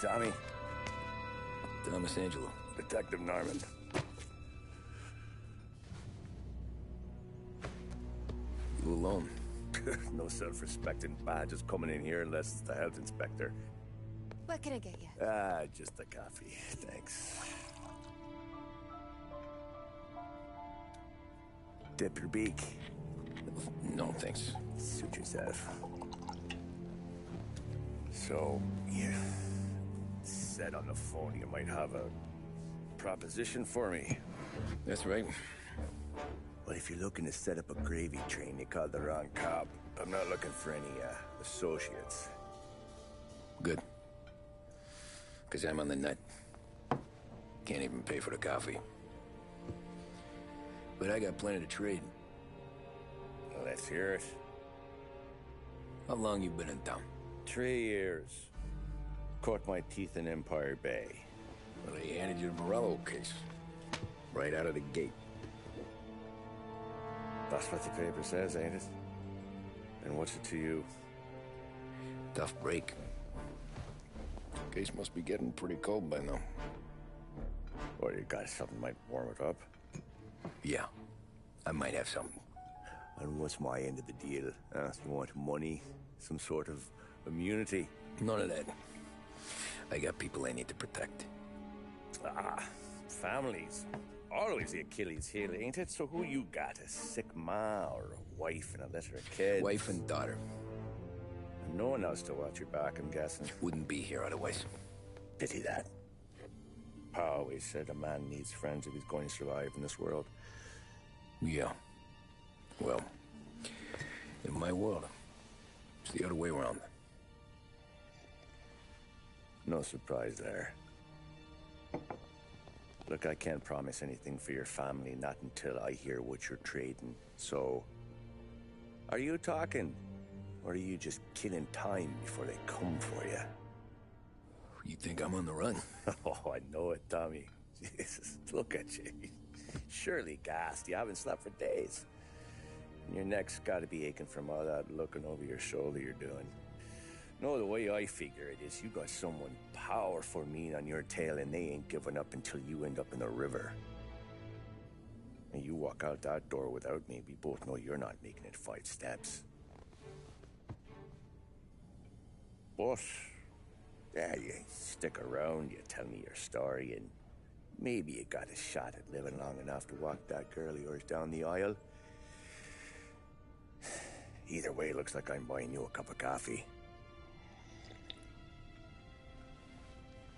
Tommy. Thomas Angelo. Detective Norman. You alone? No self-respecting badges coming in here unless it's the health inspector. What can I get you? Just a coffee. Thanks. Dip your beak. No, thanks. Suit yourself. So, you said on the phone you might have a proposition for me. That's right. Well, if you're looking to set up a gravy train, you called the wrong cop. I'm not looking for any, associates. Good. Because I'm on the nut. Can't even pay for the coffee. But I got plenty to trade. Well, let's hear it. How long you been in town? 3 years. Caught my teeth in Empire Bay. Well, they handed you the Morello case. Right out of the gate. That's what the paper says, ain't it? And what's it to you? Tough break. Case must be getting pretty cold by now. Or you got something might warm it up? Yeah, I might have something. And what's my end of the deal? You want money? Some sort of immunity? None of that. I got people I need to protect. Families. Always the Achilles heel, ain't it? So who you got? A sick ma or a wife and a litter of kids? Wife and daughter. And no one else to watch your back, I'm guessing. Wouldn't be here otherwise. Pity that. Pa always said a man needs friends if he's going to survive in this world. Yeah. Well, in my world, it's the other way around. No surprise there. Look, I can't promise anything for your family, not until I hear what you're trading. So, are you talking? Or are you just killing time before they come for you? You think I'm on the run? Oh, I know it, Tommy. Jesus, look at you. Surely gassed. You haven't slept for days. And your neck's got to be aching from all that looking over your shoulder you're doing. No, the way I figure it is you got someone powerful mean on your tail and they ain't giving up until you end up in the river. And you walk out that door without me, we both know you're not making it 5 steps. But, yeah, you stick around, you tell me your story, and maybe you got a shot at living long enough to walk that girl of yours down the aisle. Either way, it looks like I'm buying you a cup of coffee.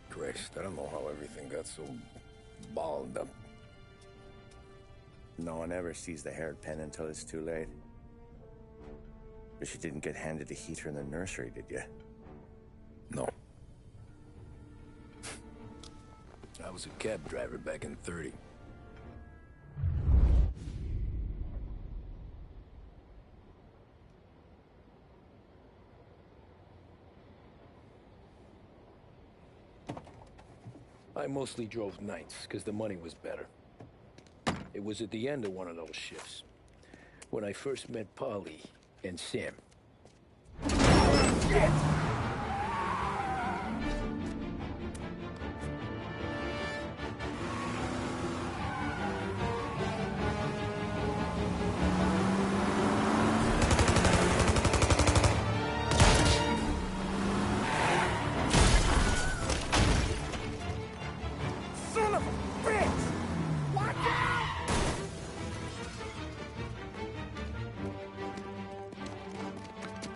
Christ, I don't know how everything got so balled up. No one ever sees the haired pen until it's too late. But you didn't get handed a heater in the nursery, did you? No. I was a cab driver back in '30. I mostly drove nights, because the money was better. It was at the end of one of those shifts, when I first met Polly and Sam. Shit!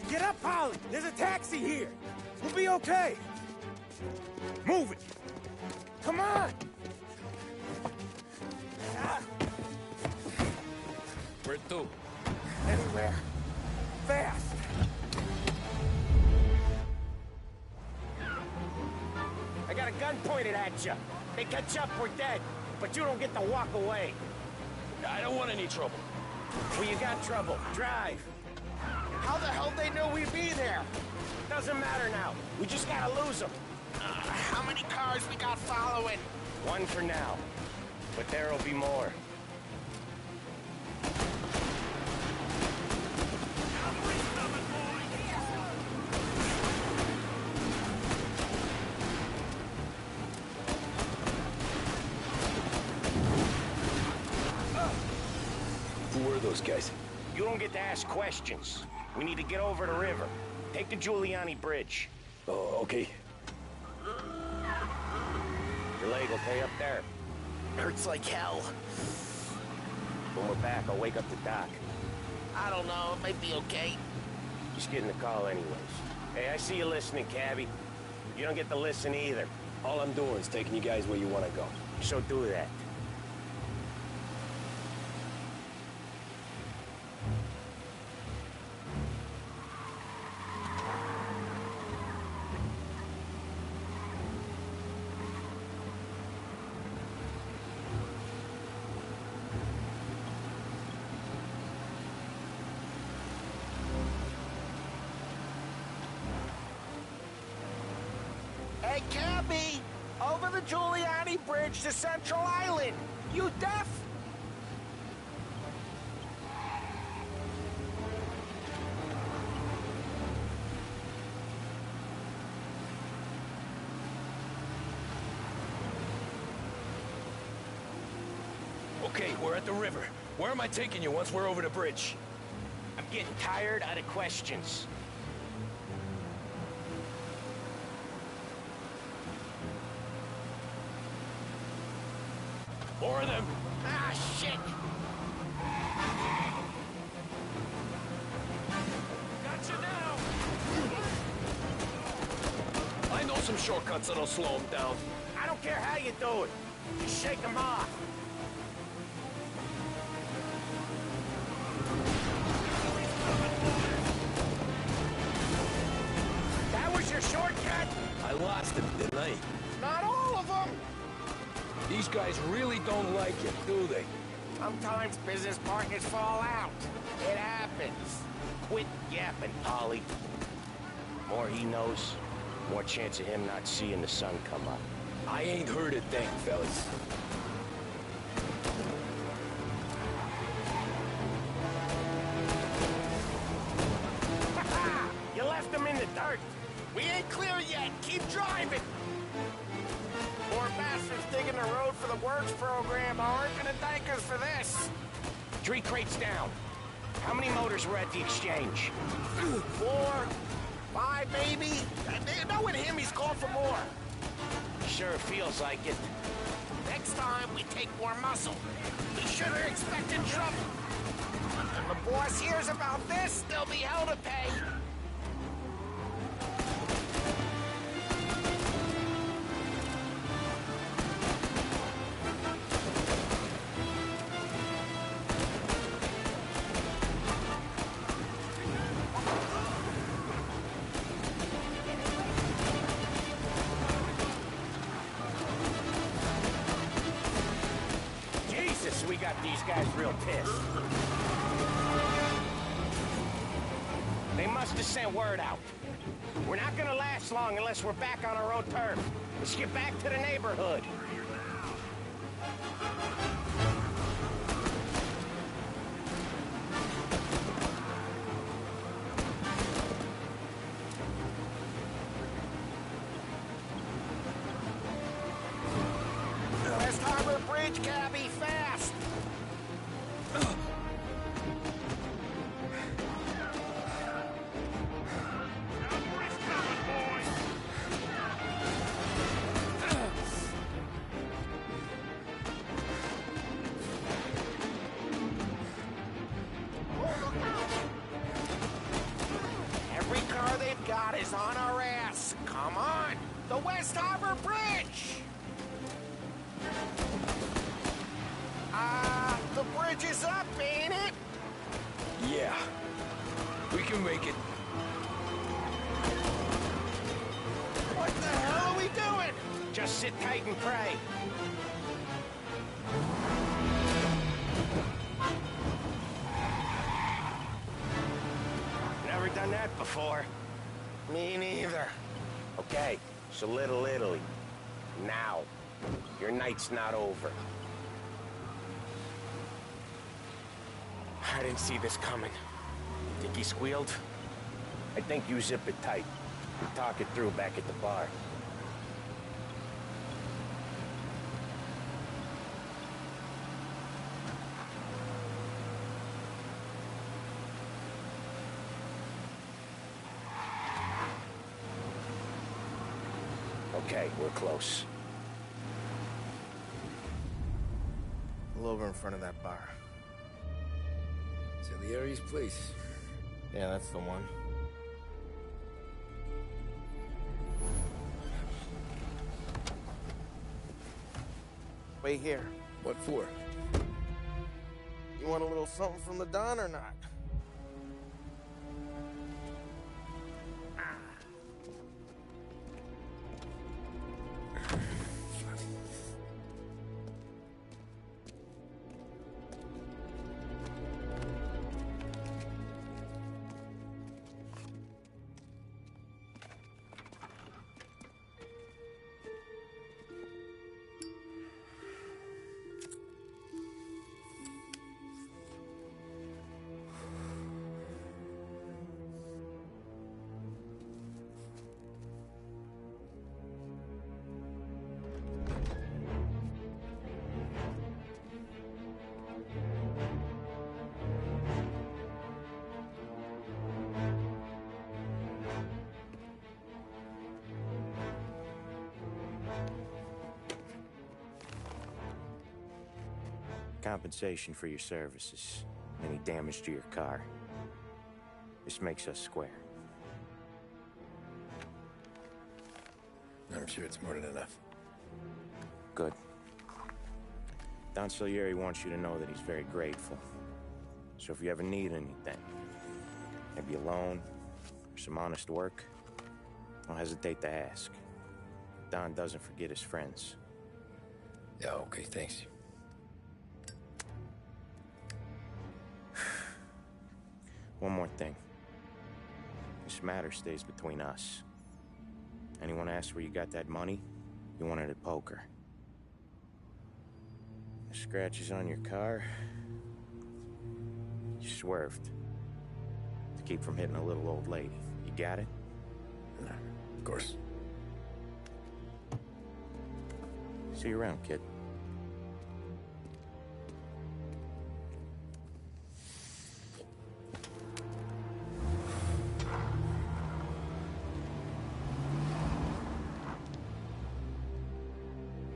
Get up, Polly! There's a taxi here! We'll be okay! Move it! Come on! Where to? Anywhere. Fast! I got a gun pointed at you. They catch up, we're dead. But you don't get to walk away. I don't want any trouble. Well, you got trouble. Drive. How the hell they know we'd be there? Doesn't matter now. We just gotta lose them. How many cars we got following? One for now. But there'll be more. guys? You don't get to ask questions. We need to get over the river. Take the Giuliani Bridge. Oh, okay. Your leg okay up there? Hurts like hell. When we're back, I'll wake up the doc. I don't know, it might be okay. Just getting the call anyways. Hey, I see you listening, cabbie. You don't get to listen either. All I'm doing is taking you guys where you want to go. So do that. Hey, Cabby! Over the Giuliani Bridge to Central Island! You deaf? Okay, we're at the river. Where am I taking you once we're over the bridge? I'm getting tired of the questions. More of them! Ah, shit! Gotcha now! I know some shortcuts that'll slow them down. I don't care how you do it. Just shake them off. That was your shortcut? I lost it, didn't I? Not all of them! These guys really don't like it, do they? Sometimes business partners fall out. It happens. Quit yapping, Polly. More he knows, more chance of him not seeing the sun come up. I ain't heard a thing, fellas. You left him in the dirt. We ain't clear yet. Keep driving. Poor bastards digging the road for the works program aren't gonna thank us for this. 3 crates down. How many motors were at the exchange? 4, 5 maybe. Knowing him, he's called for more. Sure feels like it. Next time, we take more muscle. We should have expected trouble. When the boss hears about this, there'll be hell to pay. Jesus, we got these guys real pissed. They must have sent word out. We're not gonna last long unless we're back on our own turf. Let's get back to the neighborhood. West Harbor Bridge, Cabby, fast! Every car they've got is on our ass. Come on! The West Harbor Bridge! The bridge is up, ain't it? Yeah. We can make it. What the hell are we doing? Just sit tight and pray. Never done that before. Me neither. Okay, so Little Italy. Now. Your night's not over. I didn't see this coming. Think he squealed? I think you zip it tight. We talk it through back at the bar. Okay, we're close. Pull over in front of that bar. Salieri's place. Yeah, that's the one. Wait here. What for? You want a little something from the Don or not? Compensation for your services. Any damage to your car. This makes us square. I'm sure it's more than enough. Good. Don Salieri wants you to know that he's very grateful. So if you ever need anything, maybe a loan or some honest work, don't hesitate to ask. Don doesn't forget his friends. Yeah, okay, thanks. One more thing. This matter stays between us. Anyone asks where you got that money, you won it at poker. The scratches on your car, you swerved. To keep from hitting a little old lady. You got it? Of course. See you around, kid.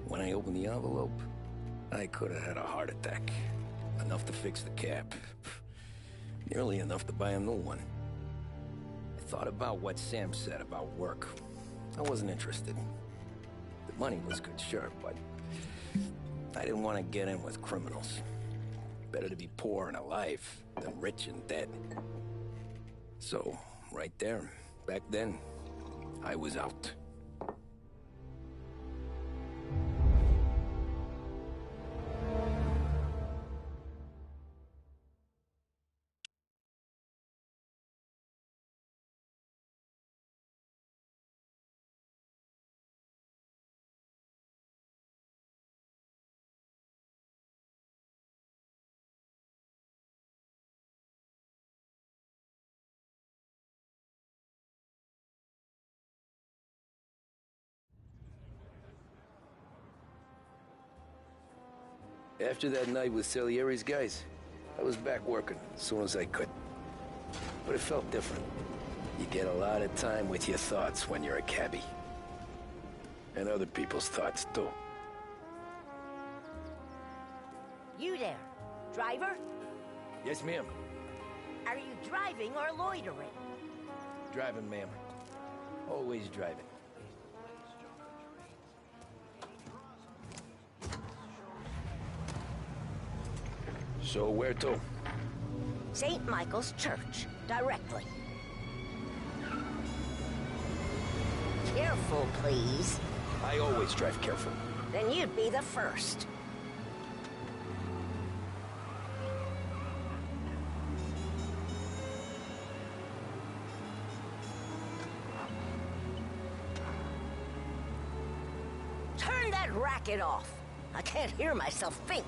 When I opened the envelope, I could have had a heart attack. Enough to fix the cap. Nearly enough to buy a new one. I thought about what Sam said about work. I wasn't interested. The money was good, sure, but I didn't want to get in with criminals. Better to be poor and alive than rich and dead. So, right there, back then, I was out. After that night with Salieri's guys, I was back working as soon as I could. But it felt different. You get a lot of time with your thoughts when you're a cabbie. And other people's thoughts, too. You there, driver? Yes, ma'am. Are you driving or loitering? Driving, ma'am. Always driving. So where to? St. Michael's Church, directly. Careful, please. I always drive careful. Then you'd be the first. Turn that racket off. I can't hear myself think.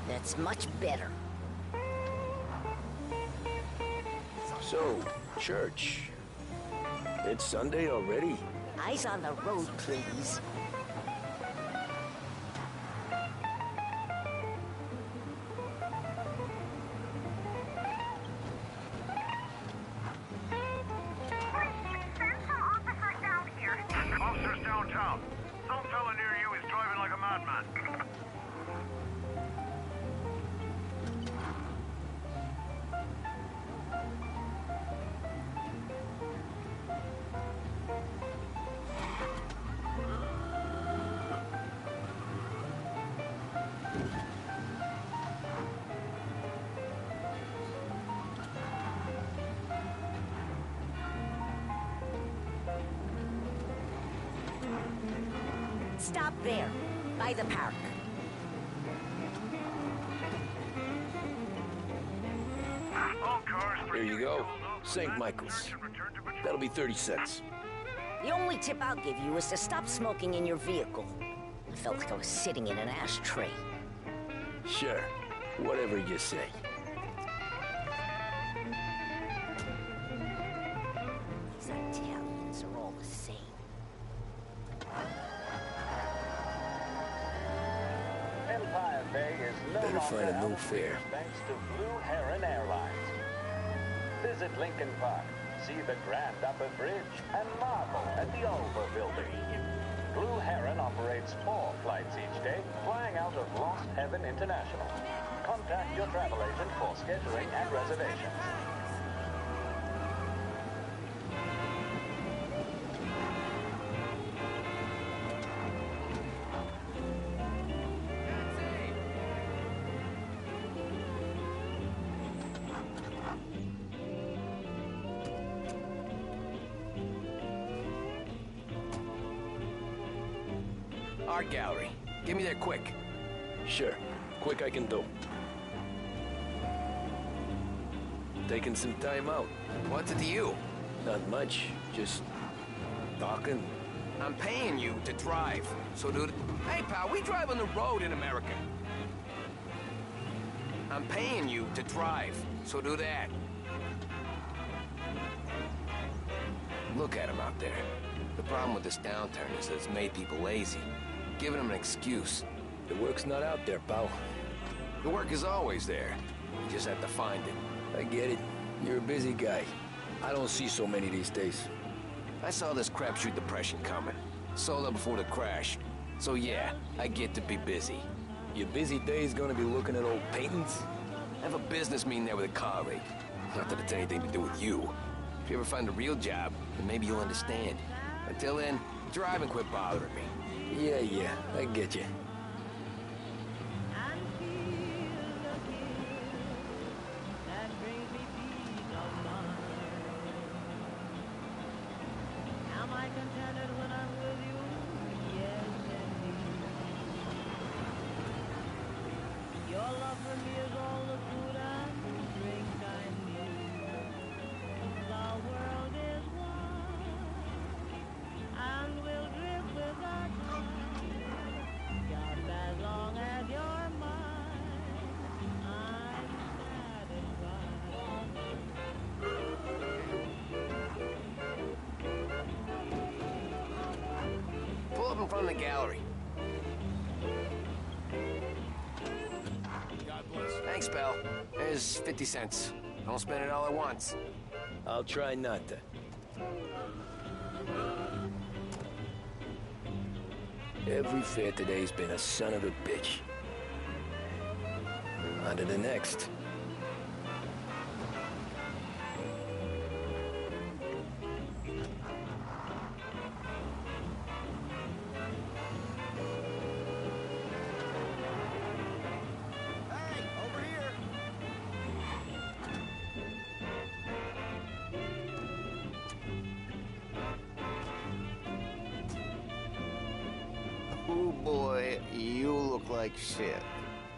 That's much better. So, church. It's Sunday already? Eyes on the road, please. There, by the park. Here you go. St. Michael's. That'll be 30 cents. The only tip I'll give you is to stop smoking in your vehicle. I felt like I was sitting in an ashtray. Sure. Whatever you say. These Italians are all the same. Empire Bay is no Better longer find a new out fare. thanks to Blue Heron Airlines. Visit Lincoln Park, see the Grand Upper Bridge, and marvel at the Ulver Building. Blue Heron operates 4 flights each day, flying out of Lost Heaven International. Contact your travel agent for scheduling and reservations. Art gallery. Get me there quick. Sure. Quick I can do. Taking some time out. What's it to you? Not much. Just talking. I'm paying you to drive. So dude, hey pal, we drive on the road in America. I'm paying you to drive. So do that. Look at him out there. The problem with this downturn is that it's made people lazy. Giving them an excuse. The work's not out there, pal. The work is always there. You just have to find it. I get it. You're a busy guy. I don't see so many these days. I saw this crapshoot depression coming. Sold up before the crash. So yeah, I get to be busy. Your busy day's gonna be looking at old paintings? I have a business meeting there with a colleague. Not that it's anything to do with you. If you ever find a real job, then maybe you'll understand. Until then, drive and quit bothering me. Yeah, I get you. Pull up in front of the gallery. Thanks, pal. There's 50 cents. Don't spend it all at once. I'll try not to. Every fair today's been a son of a bitch. On to the next. Oh boy, you look like shit.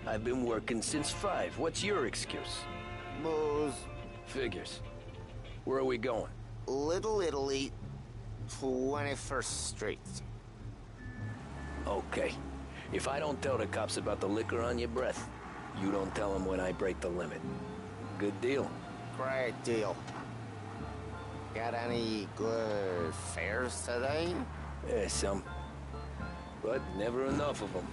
I've been working since 5. What's your excuse? Booze. Figures. Where are we going? Little Italy, 21st Street. Okay. If I don't tell the cops about the liquor on your breath, you don't tell them when I break the limit. Good deal. Great deal. Got any good fares today? Yeah, some. But never enough of them.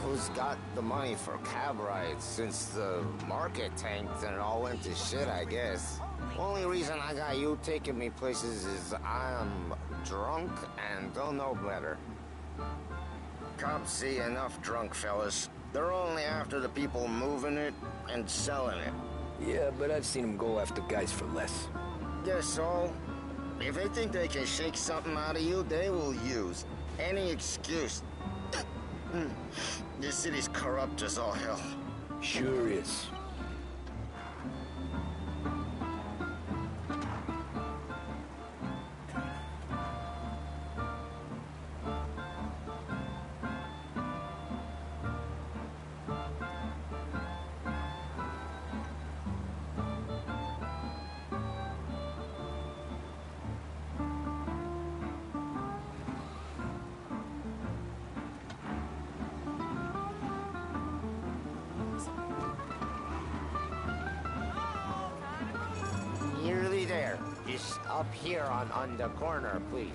Who's got the money for cab rides since the market tanked and it all went to shit, I guess? Only reason I got you taking me places is I'm drunk and don't know better. Cops see enough drunk fellas. They're only after the people moving it and selling it. Yeah, but I've seen them go after guys for less. Guess so. If they think they can shake something out of you, they will use any excuse. This city's corrupt as all hell. Sure is. Just up here on the corner, please.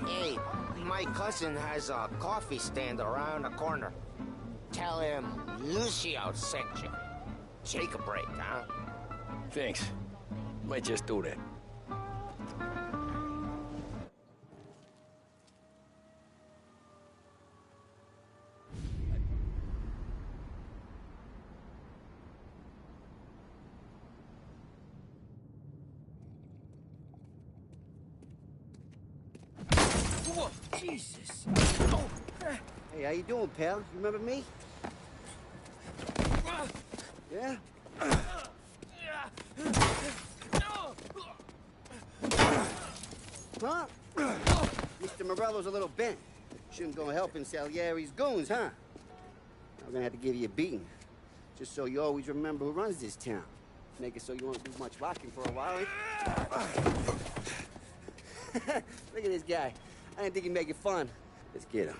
Hey, my cousin has a coffee stand around the corner. Tell him Lucio sent you. Take a break, huh? Thanks. Might just do that. Whoa, Jesus. Hey, how you doing, pal? You remember me? Yeah? Huh? Mr. Morello's a little bent. Shouldn't go helping Salieri's goons, huh? I'm gonna have to give you a beating. Just so you always remember who runs this town. Make it so you won't do much rocking for a while, eh? Look at this guy. I didn't think he'd make it fun. Let's get him.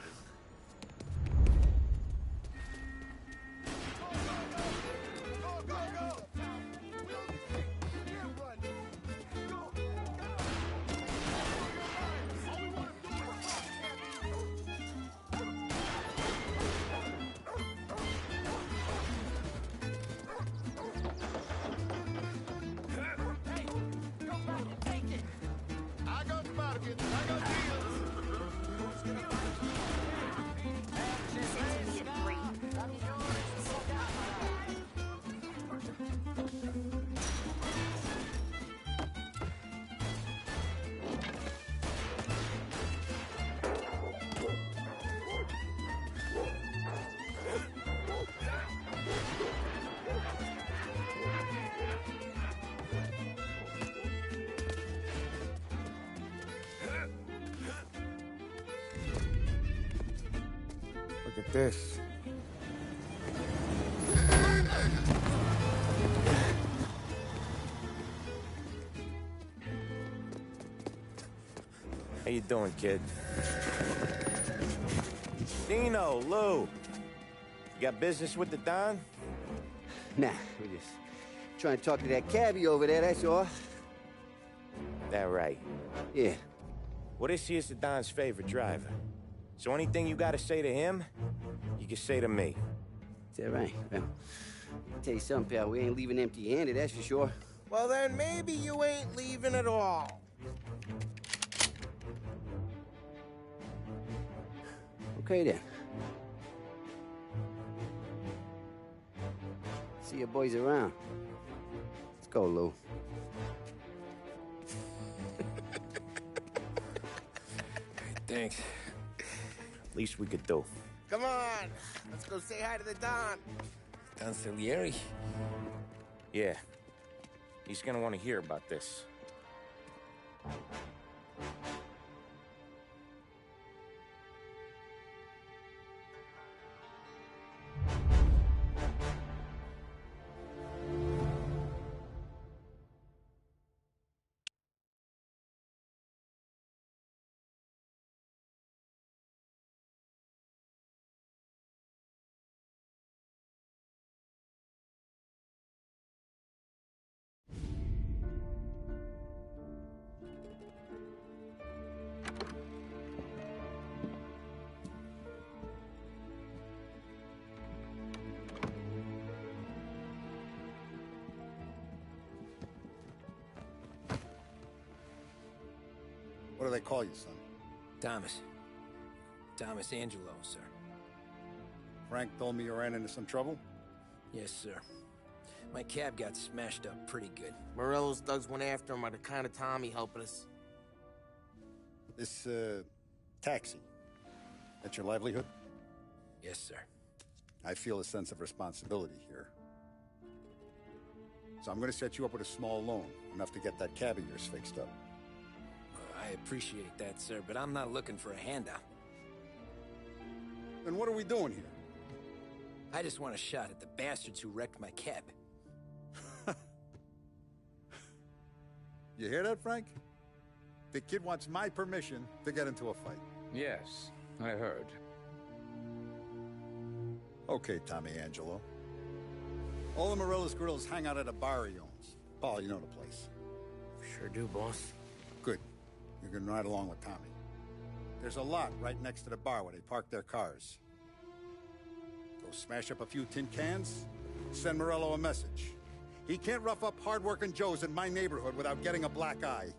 Look at this. How you doing, kid? Dino, Lou. You got business with the Don? Nah, we're just trying to talk to that cabbie over there, that's all. That right. Yeah. Well, this here's the Don's favorite driver. So anything you gotta say to him, you can say to me. Is that right? Well, I'll tell you something, pal. We ain't leaving empty-handed, that's for sure. Well, then maybe you ain't leaving at all. Okay, then. See your boys around. Let's go, Lou. Thanks. Least we could do. Come on, let's go say hi to the Don. Don Salieri? Yeah. He's gonna want to hear about this. What do they call you, son? Thomas. Thomas Angelo, sir. Frank told me you ran into some trouble? Yes, sir. My cab got smashed up pretty good. Morello's thugs went after him by the kind of Tommy helping us. This, taxi. That's your livelihood? Yes, sir. I feel a sense of responsibility here. So I'm gonna set you up with a small loan, enough to get that cab of yours fixed up. I appreciate that, sir, but I'm not looking for a handout. Then what are we doing here? I just want a shot at the bastards who wrecked my cab. You hear that, Frank? The kid wants my permission to get into a fight. Yes, I heard. Okay, Tommy Angelo. All the Morello's grills hang out at a bar he owns. Paul, you know the place. Sure do, boss. Good. You can ride along with Tommy. There's a lot right next to the bar where they park their cars. Go smash up a few tin cans, send Morello a message. He can't rough up hard-working Joes in my neighborhood without getting a black eye.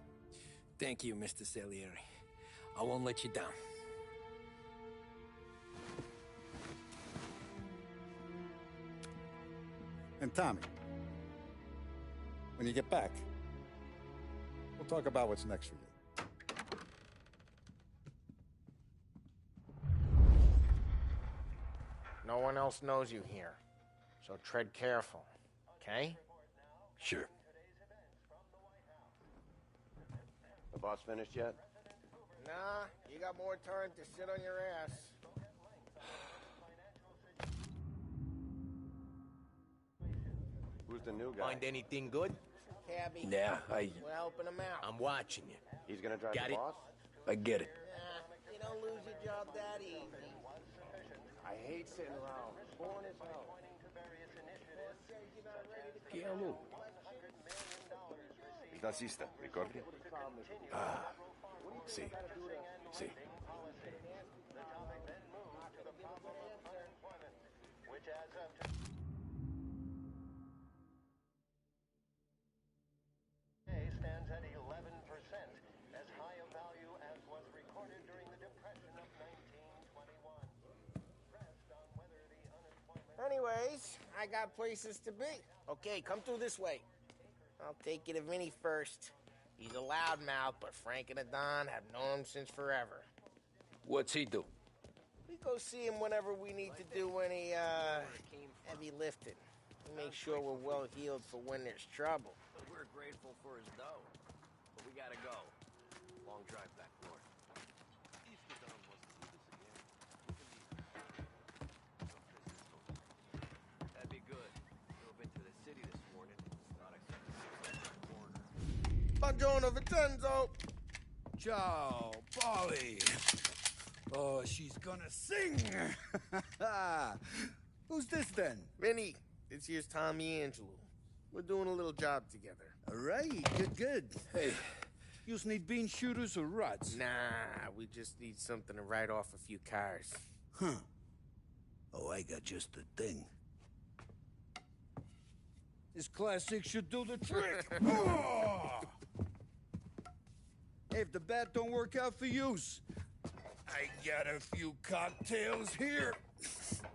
Thank you, Mr. Salieri. I won't let you down. And Tommy, when you get back, we'll talk about what's next for you. No one else knows you here, so tread careful, okay? Sure. The boss finished yet? Nah, you got more time to sit on your ass. Who's the new guy? Find anything good? Cabby. Yeah, We're helping him out. I'm watching you. He's gonna drive Got the it? boss? I get it. Nah, you don't lose your job that easy. I hate sitting around. Boring as hell. Nazista, ricordi? Ah, sì, sì. Stands at 11%, as high a value as was recorded during the Depression of 1921. Rest on whether the unemployment... Anyways, I got places to be. Okay, come through this way. I'll take you to Vinny first. He's a loudmouth, but Frank and the Don have known him since forever. What's he do? We go see him whenever we need to do any, heavy lifting. We make sure we're well heeled for when there's trouble. We're grateful for his dough, but we gotta go. Long drive back north. That'd be good. Drove into the city this morning. Thought I saw the Buongiorno, Vincenzo. Ciao, Polly. Oh, she's gonna sing. Who's this then? Vinny, this here's Tommy Angelo. We're doing a little job together. All right, good. Hey, you need bean shooters or rods? Nah, we just need something to write off a few cars. Huh. Oh, I got just the thing. This classic should do the trick. Oh! Hey, if the bat don't work out for yous, I got a few cocktails here.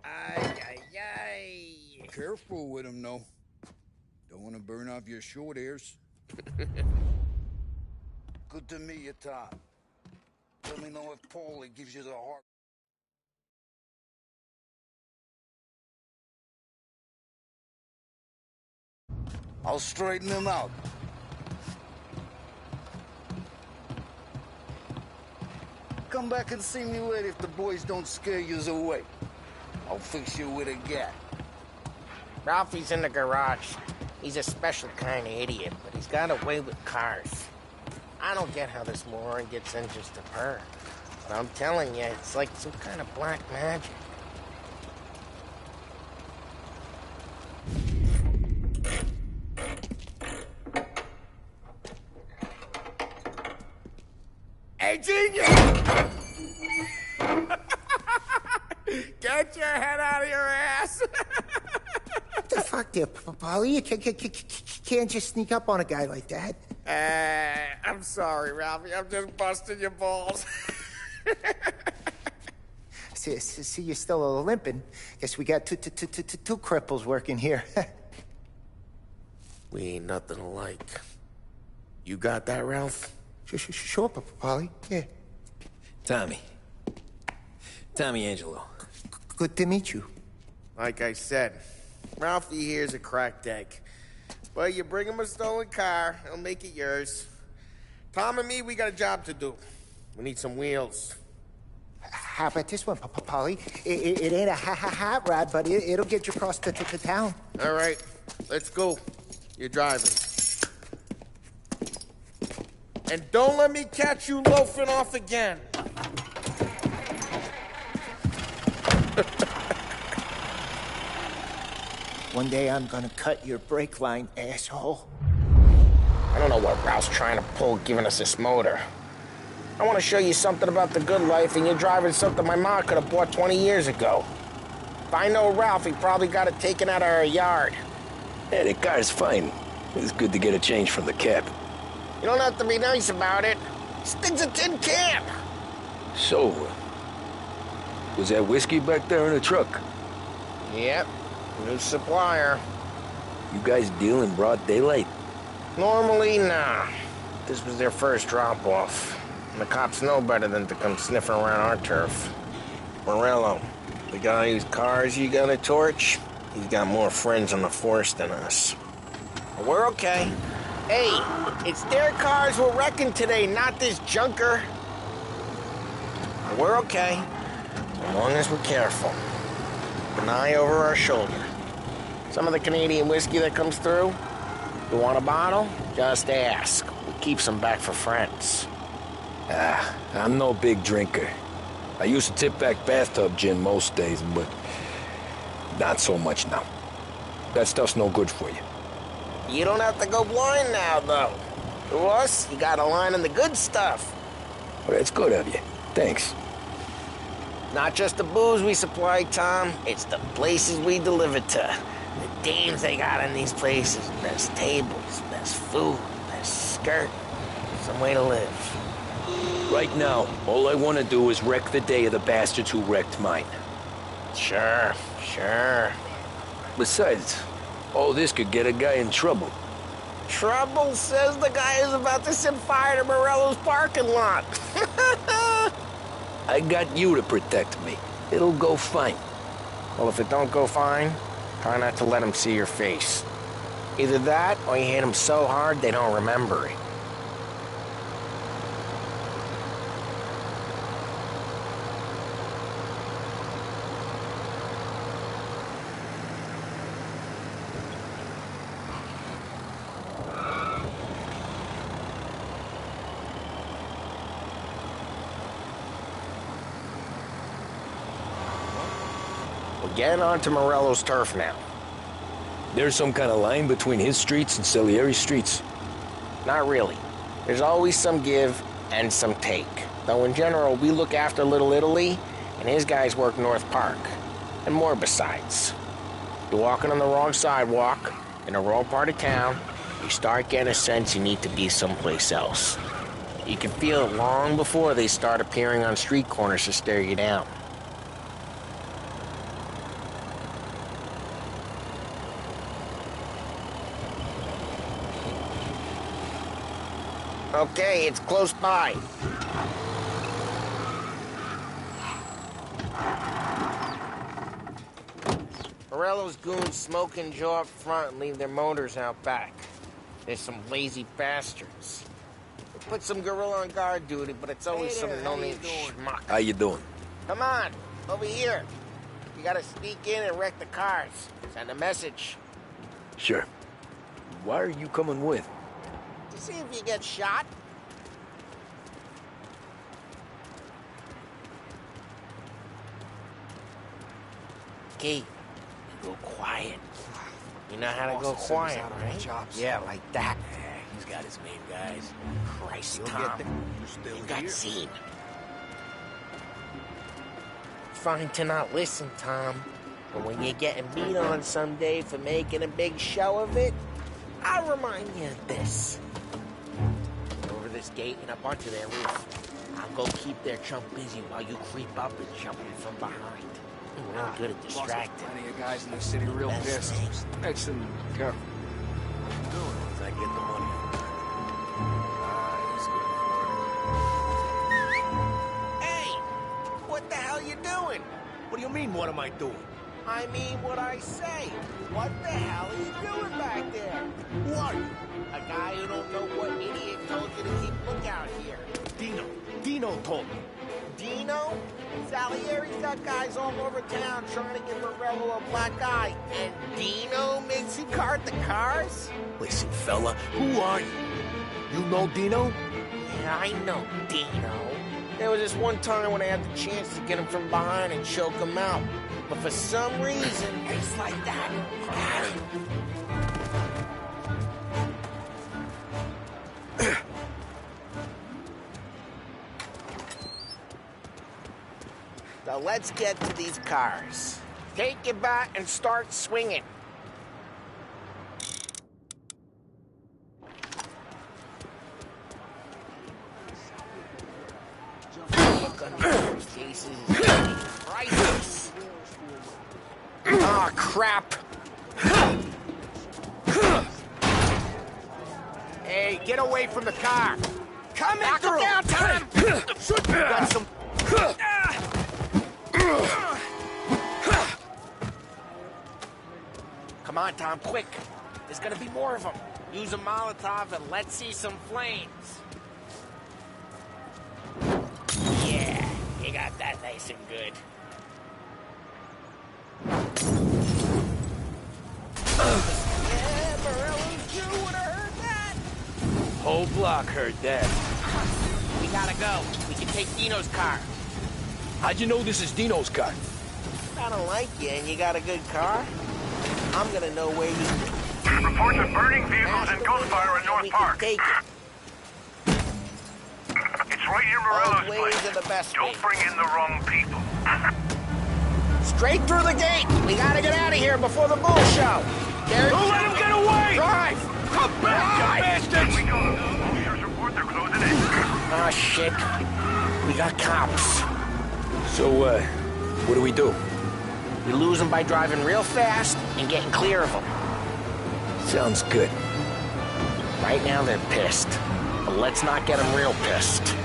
Ay. Careful with them, though. Don't want to burn off your short hairs. Good to meet you, Tom. Let me know if Paulie gives you the heart. I'll straighten him out. Come back and see me later if the boys don't scare yous away. I'll fix you with a gat. Ralphie's in the garage. He's a special kind of idiot, but he's got a way with cars. I don't get how this moron gets engines to purr. But I'm telling you, it's like some kind of black magic. Hey, genius! Get your head out of your ass! What the fuck there, Polly? You can't just sneak up on a guy like that. I'm sorry, Ralphie. I'm just busting your balls. See, you're still limping. Guess we got two cripples working here. We ain't nothing alike. You got that, Ralph? Sure, Polly. Yeah. Tommy Angelo. Good to meet you. Like I said, Ralphie here's a cracked egg. But you bring him a stolen car, he'll make it yours. Tom and me, we got a job to do. We need some wheels. How about this one, Polly? It ain't a hot rod, but it'll get you across to town. All right, let's go. You're driving. And don't let me catch you loafing off again. One day I'm gonna cut your brake line, asshole. don't know what Ralph's trying to pull giving us this motor. I want to show you something about the good life, and you're driving something my mom could have bought 20 years ago. If I know Ralph, he probably got it taken out of our yard. Yeah, the car's fine. It's good to get a change from the cab. You don't have to be nice about it. This thing's a tin can. So, was that whiskey back there in the truck? Yep, new supplier. You guys deal in broad daylight? Normally, nah. This was their first drop-off. And the cops know better than to come sniffing around our turf. Morello, the guy whose cars you gonna torch, he's got more friends on the force than us. But we're okay. Hey, it's their cars we're wrecking today, not this junker. But we're okay, as long as we're careful. An eye over our shoulder. Some of the Canadian whiskey that comes through, you want a bottle? Just ask. We keep some back for friends. I'm no big drinker. I used to tip back bathtub gin most days, but not so much now. That stuff's no good for you. You don't have to go blind now, though. To us, you got a line on the good stuff. Well, that's good of you. Thanks. Not just the booze we supply, Tom. It's the places we deliver to. The dames they got in these places. Best tables, best food, best skirt. Some way to live. Right now, all I want to do is wreck the day of the bastards who wrecked mine. Sure. Besides, all this could get a guy in trouble. Trouble, says the guy who's about to set fire to Morello's parking lot. I got you to protect me. It'll go fine. Well, if it don't go fine, try not to let him see your face. Either that, or you hit them so hard they don't remember it. We're getting onto Morello's turf now. There's some kind of line between his streets and Salieri's streets? Not really. There's always some give and some take. Though in general, we look after Little Italy, and his guys work North Park. And more besides. You're walking on the wrong sidewalk, in the wrong part of town, you start getting a sense you need to be someplace else. You can feel it long before they start appearing on street corners to stare you down. Okay, it's close by. Morello's goons smoke and jaw up front and leave their motors out back. There's some lazy bastards. We put some gorilla on guard duty, but it's always some no-name schmuck. How you doing? Come on, over here. You gotta sneak in and wreck the cars. Send a message. Sure. Why are you coming with? To see if you get shot. Key, go quiet. You know how to go quiet, right? Yeah, like that. He's got his main guys. Christ, Tom. You got seen. Fine to not listen, Tom. But when you're getting beat on someday for making a big show of it, I'll remind you of this. Over this gate and up onto their roof. I'll go keep their chump busy while you creep up and jump in from behind. We're really good at distracting. Plenty of guys in the city real pissed. Makes them careful. Once I get the money. Hey! What the hell you doing? What do you mean, what am I doing? I mean what I say. What the hell are you doing back there? Who are you? A guy who don't know what idiot told you to keep lookout here. Dino told me. Dino? Salieri's got guys all over town trying to give Morello a black eye. And Dino makes you cart the cars? Listen, fella, who are you? You know Dino? Yeah, I know Dino. There was this one time when I had the chance to get him from behind and choke him out. But for some reason, it's like that. Got him. So let's get to these cars. Take your bat and start swinging. Look on these faces is priceless. Ah, crap. Hey, get away from the car. Come in Knock through. him down, Tom. You got some... Come on, Tom, quick. There's gonna be more of them. Use a Molotov and let's see some flames. Yeah, you got that nice and good. Yeah, Morello's crew would have heard that. Whole block heard that. We gotta go. We can take Dino's car. How'd you know this is Dino's car? I don't like you and you got a good car. I'm gonna know where you... Reports of burning vehicles and gunfire in North Park. Take it. It's right near Morello's ways place. are the best Don't bring in the wrong people. Straight through the gate. We gotta get out of here before the bull show. Don't let him get away! Drive! Come back, you bastards! We go. Officers report they're closing in. Ah, shit. We got cops. So, what do we do? We lose them by driving real fast and getting clear of them. Sounds good. Right now they're pissed. But let's not get them real pissed.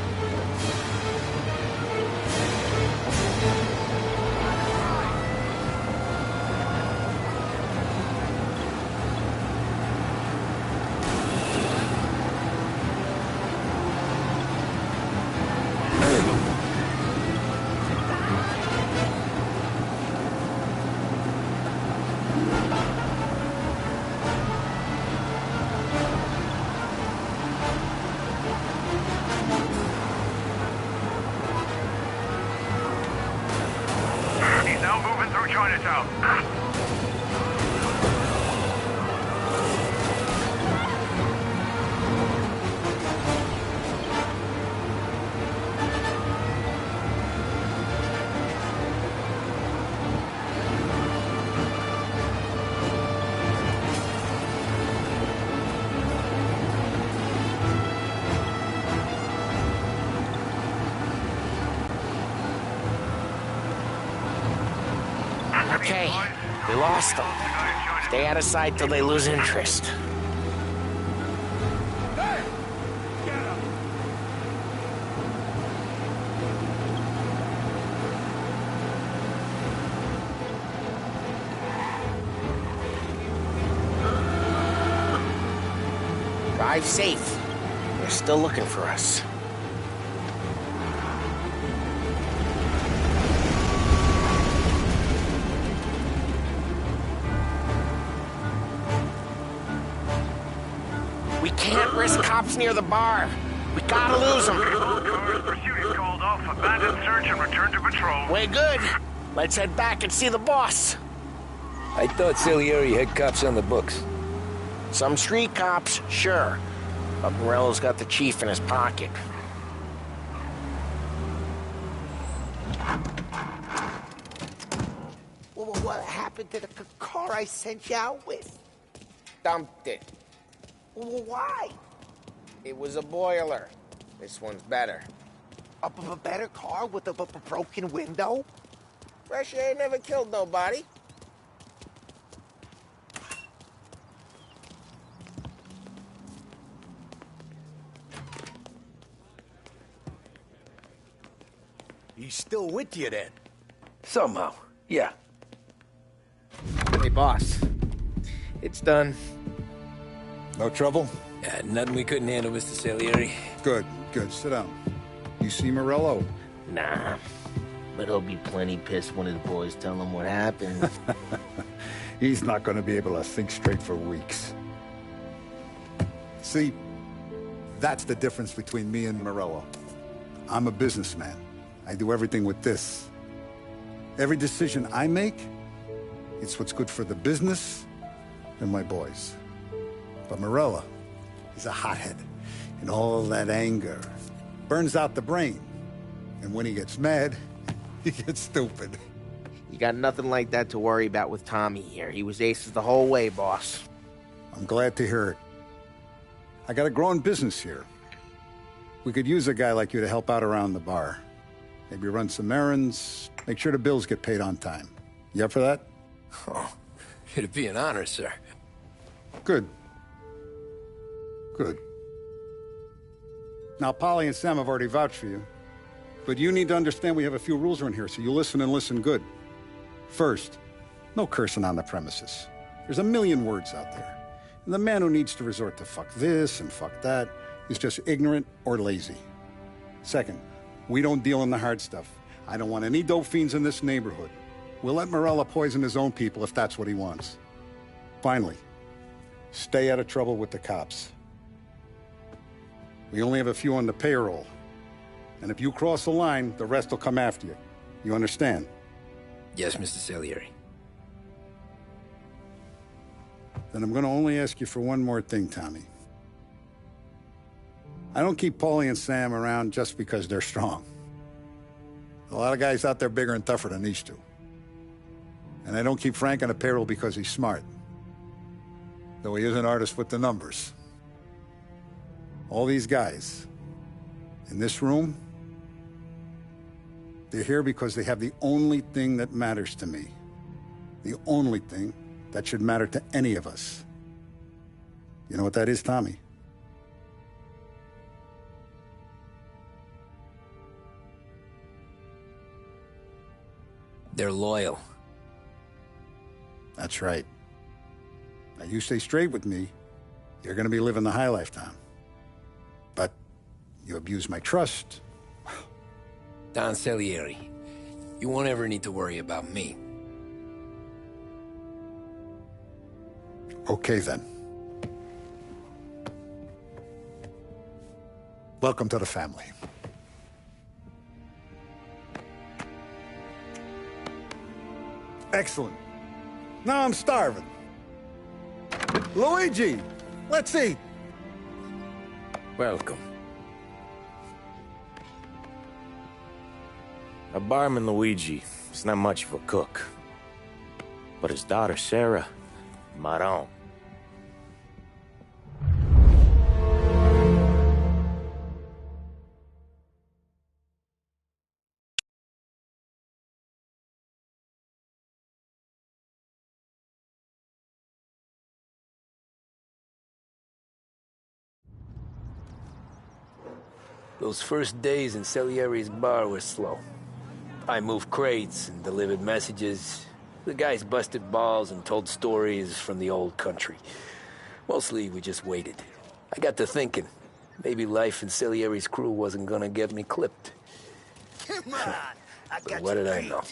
He's now moving through Chinatown. Okay, we lost them. Stay out of sight till they lose interest. Drive safe. They're still looking for us. We can't risk cops near the bar. We gotta lose them. Pursuit is called off. Abandon search and return to patrol. Way good. Let's head back and see the boss. I thought Salieri had cops on the books. Some street cops, sure. But Morello's got the chief in his pocket. Well, what happened to the car I sent you out with? Dumped it. Well, why? It was a boiler. This one's better. A better car with a broken window? Fresh air never killed nobody. He's still with you then? Somehow, yeah. Hey, boss. It's done. No trouble? Yeah, nothing we couldn't handle, Mr. Salieri. Good, good. Sit down. You see Morello? Nah. But he'll be plenty pissed when his boys tell him what happened. He's not going to be able to think straight for weeks. See, that's the difference between me and Morello. I'm a businessman. I do everything with this. Every decision I make, it's what's good for the business and my boys. But Morello, he's a hothead. And all that anger burns out the brain. And when he gets mad, You get stupid. You got nothing like that to worry about with Tommy here. He was aces the whole way, boss. I'm glad to hear it. I got a growing business here. We could use a guy like you to help out around the bar. Maybe run some errands, make sure the bills get paid on time. You up for that? Oh, it'd be an honor, sir. Good. Good. Now, Polly and Sam have already vouched for you. But you need to understand we have a few rules around here, so you listen and listen good. First, no cursing on the premises. There's a million words out there. And the man who needs to resort to fuck this and fuck that is just ignorant or lazy. Second, we don't deal in the hard stuff. I don't want any dope fiends in this neighborhood. We'll let Morella poison his own people if that's what he wants. Finally, stay out of trouble with the cops. We only have a few on the payroll. And if you cross the line, the rest will come after you. You understand? Yes, Mr. Salieri. Then I'm going to only ask you for one more thing, Tommy. I don't keep Paulie and Sam around just because they're strong. A lot of guys out there bigger and tougher than these two. And I don't keep Frank on the payroll because he's smart. Though he is an artist with the numbers. All these guys in this room, they're here because they have the only thing that matters to me. The only thing that should matter to any of us. You know what that is, Tommy? They're loyal. That's right. Now, you stay straight with me, you're gonna be living the high life, Tom. But you abuse my trust. Don Salieri, you won't ever need to worry about me. Okay, then. Welcome to the family. Excellent. Now I'm starving. Luigi, let's eat. Welcome. A barman, Luigi, is not much of a cook. But his daughter, Sarah, Maron. Those first days in Salieri's bar were slow. I moved crates and delivered messages. The guys busted balls and told stories from the old country. Mostly, we just waited. I got to thinking, maybe life in Salieri's crew wasn't gonna get me clipped. Come on, I But got what you did I beat. know?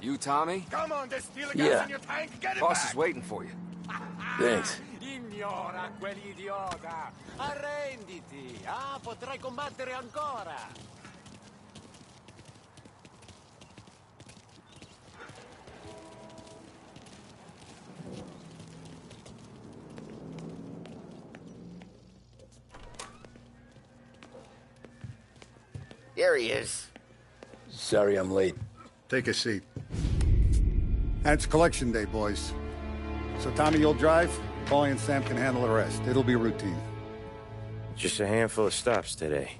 You, Tommy? Come on, there's steel gas Yeah. in your tank. Get it Boss back. is waiting for you. Thanks. Ignora quell'idiota. Arrenditi. Ah, potrai combattere ancora. There he is. Sorry I'm late. Take a seat. And it's collection day, boys. So Tommy, you'll drive. Paulie and Sam can handle the rest. It'll be routine. Just a handful of stops today.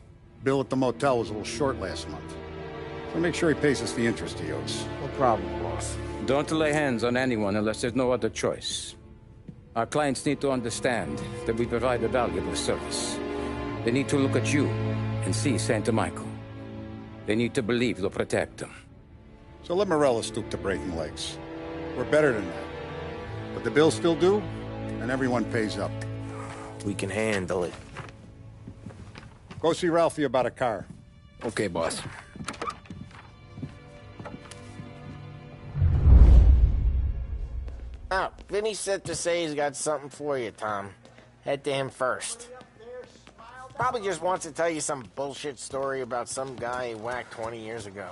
Bill at the motel was a little short last month. So make sure he pays us the interest he owes. No problem, boss. Don't lay hands on anyone unless there's no other choice. Our clients need to understand that we provide a valuable service. They need to look at you and see Santa Michael. They need to believe you'll protect them. So let Morella stoop to breaking legs. We're better than that. But the bill's still due, and everyone pays up. We can handle it. Go see Ralphie about a car. Okay, boss. Oh, Vinny said to say he's got something for you, Tom. Head to him first. Probably just wants to tell you some bullshit story about some guy he whacked 20 years ago.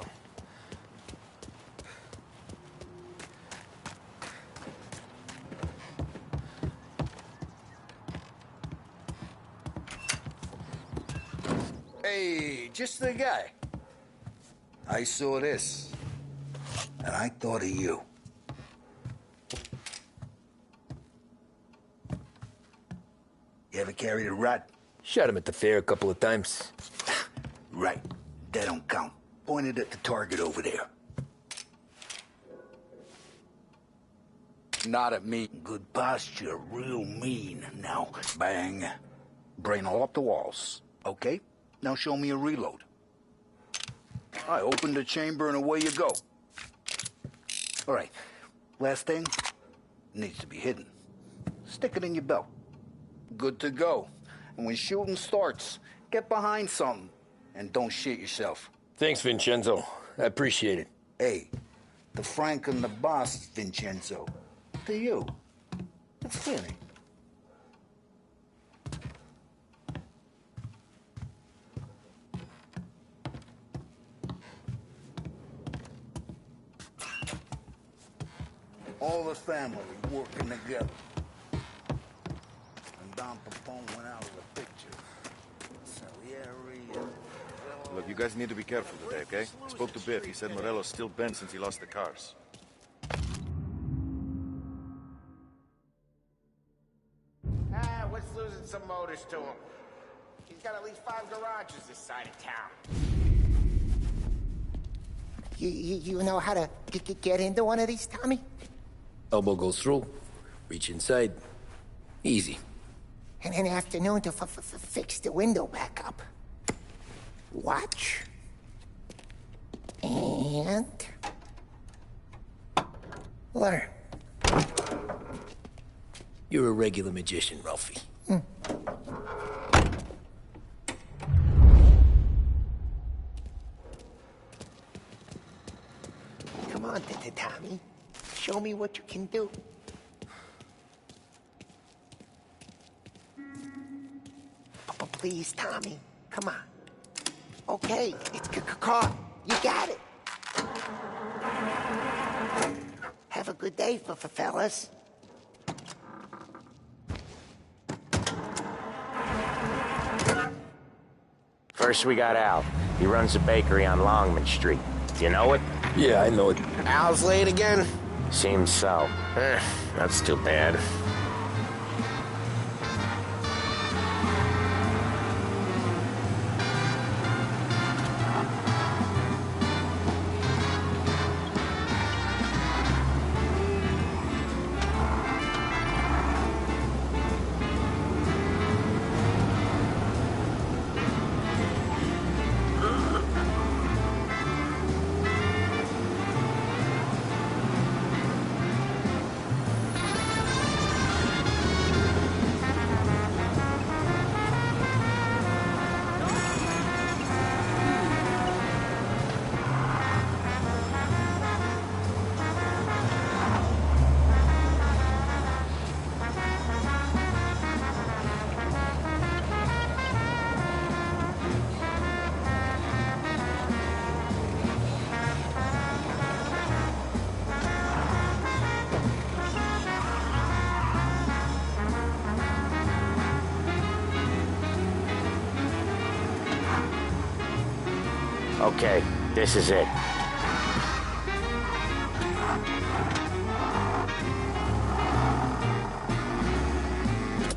Hey, just the guy. I saw this, and I thought of you. You ever carried a rat? Shot him at the fair a couple of times. Right. That don't count. Pointed at the target over there. Not at me. Good posture, real mean. Now, bang. Brain all up the walls. Okay? Now show me a reload. I open the chamber and away you go. All right. Last thing. Needs to be hidden. Stick it in your belt. Good to go. And when shooting starts, get behind something. And don't shit yourself. Thanks, Vincenzo. I appreciate it. Hey, the Frank and the boss, Vincenzo. To you. It's fitting. All the family working together. And Don Pepone went out of the picture. Salieri and... Look, you guys need to be careful today, okay? I spoke to Biff. He said Morello's still bent since he lost the cars. What's losing some motors to him? He's got at least 5 garages this side of town. You know how to get into one of these, Tommy? Elbow goes through. Reach inside. Easy. And an afternoon to fix the window back up. Watch. And... learn. You're a regular magician, Ralphie. Come on, Tommy. Show me what you can do. Please, Tommy. Come on. Okay, it's car. You got it. Have a good day, fellas. First we got Al. He runs a bakery on Longman Street. You know it? Yeah, I know it. Al's late again? Seems so. That's too bad. Okay, this is it.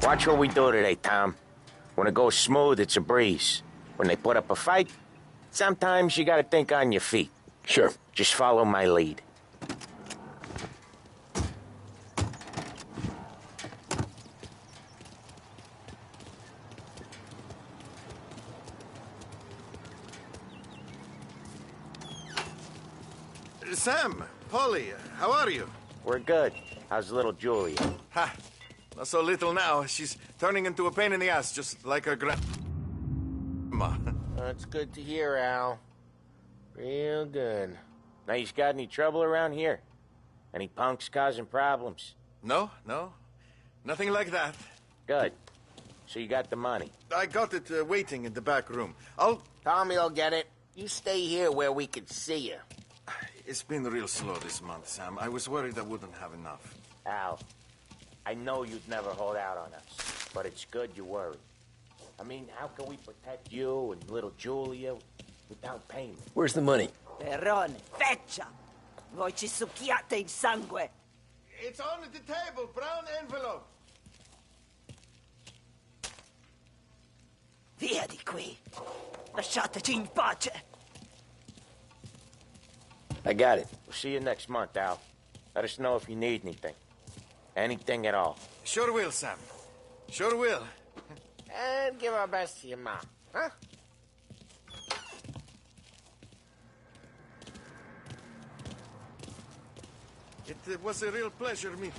Watch what we do today, Tom. When it goes smooth, it's a breeze. When they put up a fight, sometimes you gotta think on your feet. Sure. Just follow my lead. Sam, Polly, how are you? We're good. How's little Julia? Ha! Not so little now. She's turning into a pain in the ass, just like her grandma. That's good to hear, Al. Real good. Now, you got any trouble around here? Any punks causing problems? No. Nothing like that. Good. So you got the money? I got it waiting in the back room. Tommy'll get it. You stay here where we can see you. It's been real slow this month, Sam. I was worried I wouldn't have enough. Al, I know you'd never hold out on us, but it's good you worry. I mean, how can we protect you and little Julia without payment? Where's the money? Perone, feccia! Voi ci succhiate il sangue! It's on the table, brown envelope. Via di qui! Lasciateci in pace! I got it. We'll see you next month, Al. Let us know if you need anything. Anything at all. Sure will, Sam. Sure will. And give our best to your mom, huh? It was a real pleasure meeting.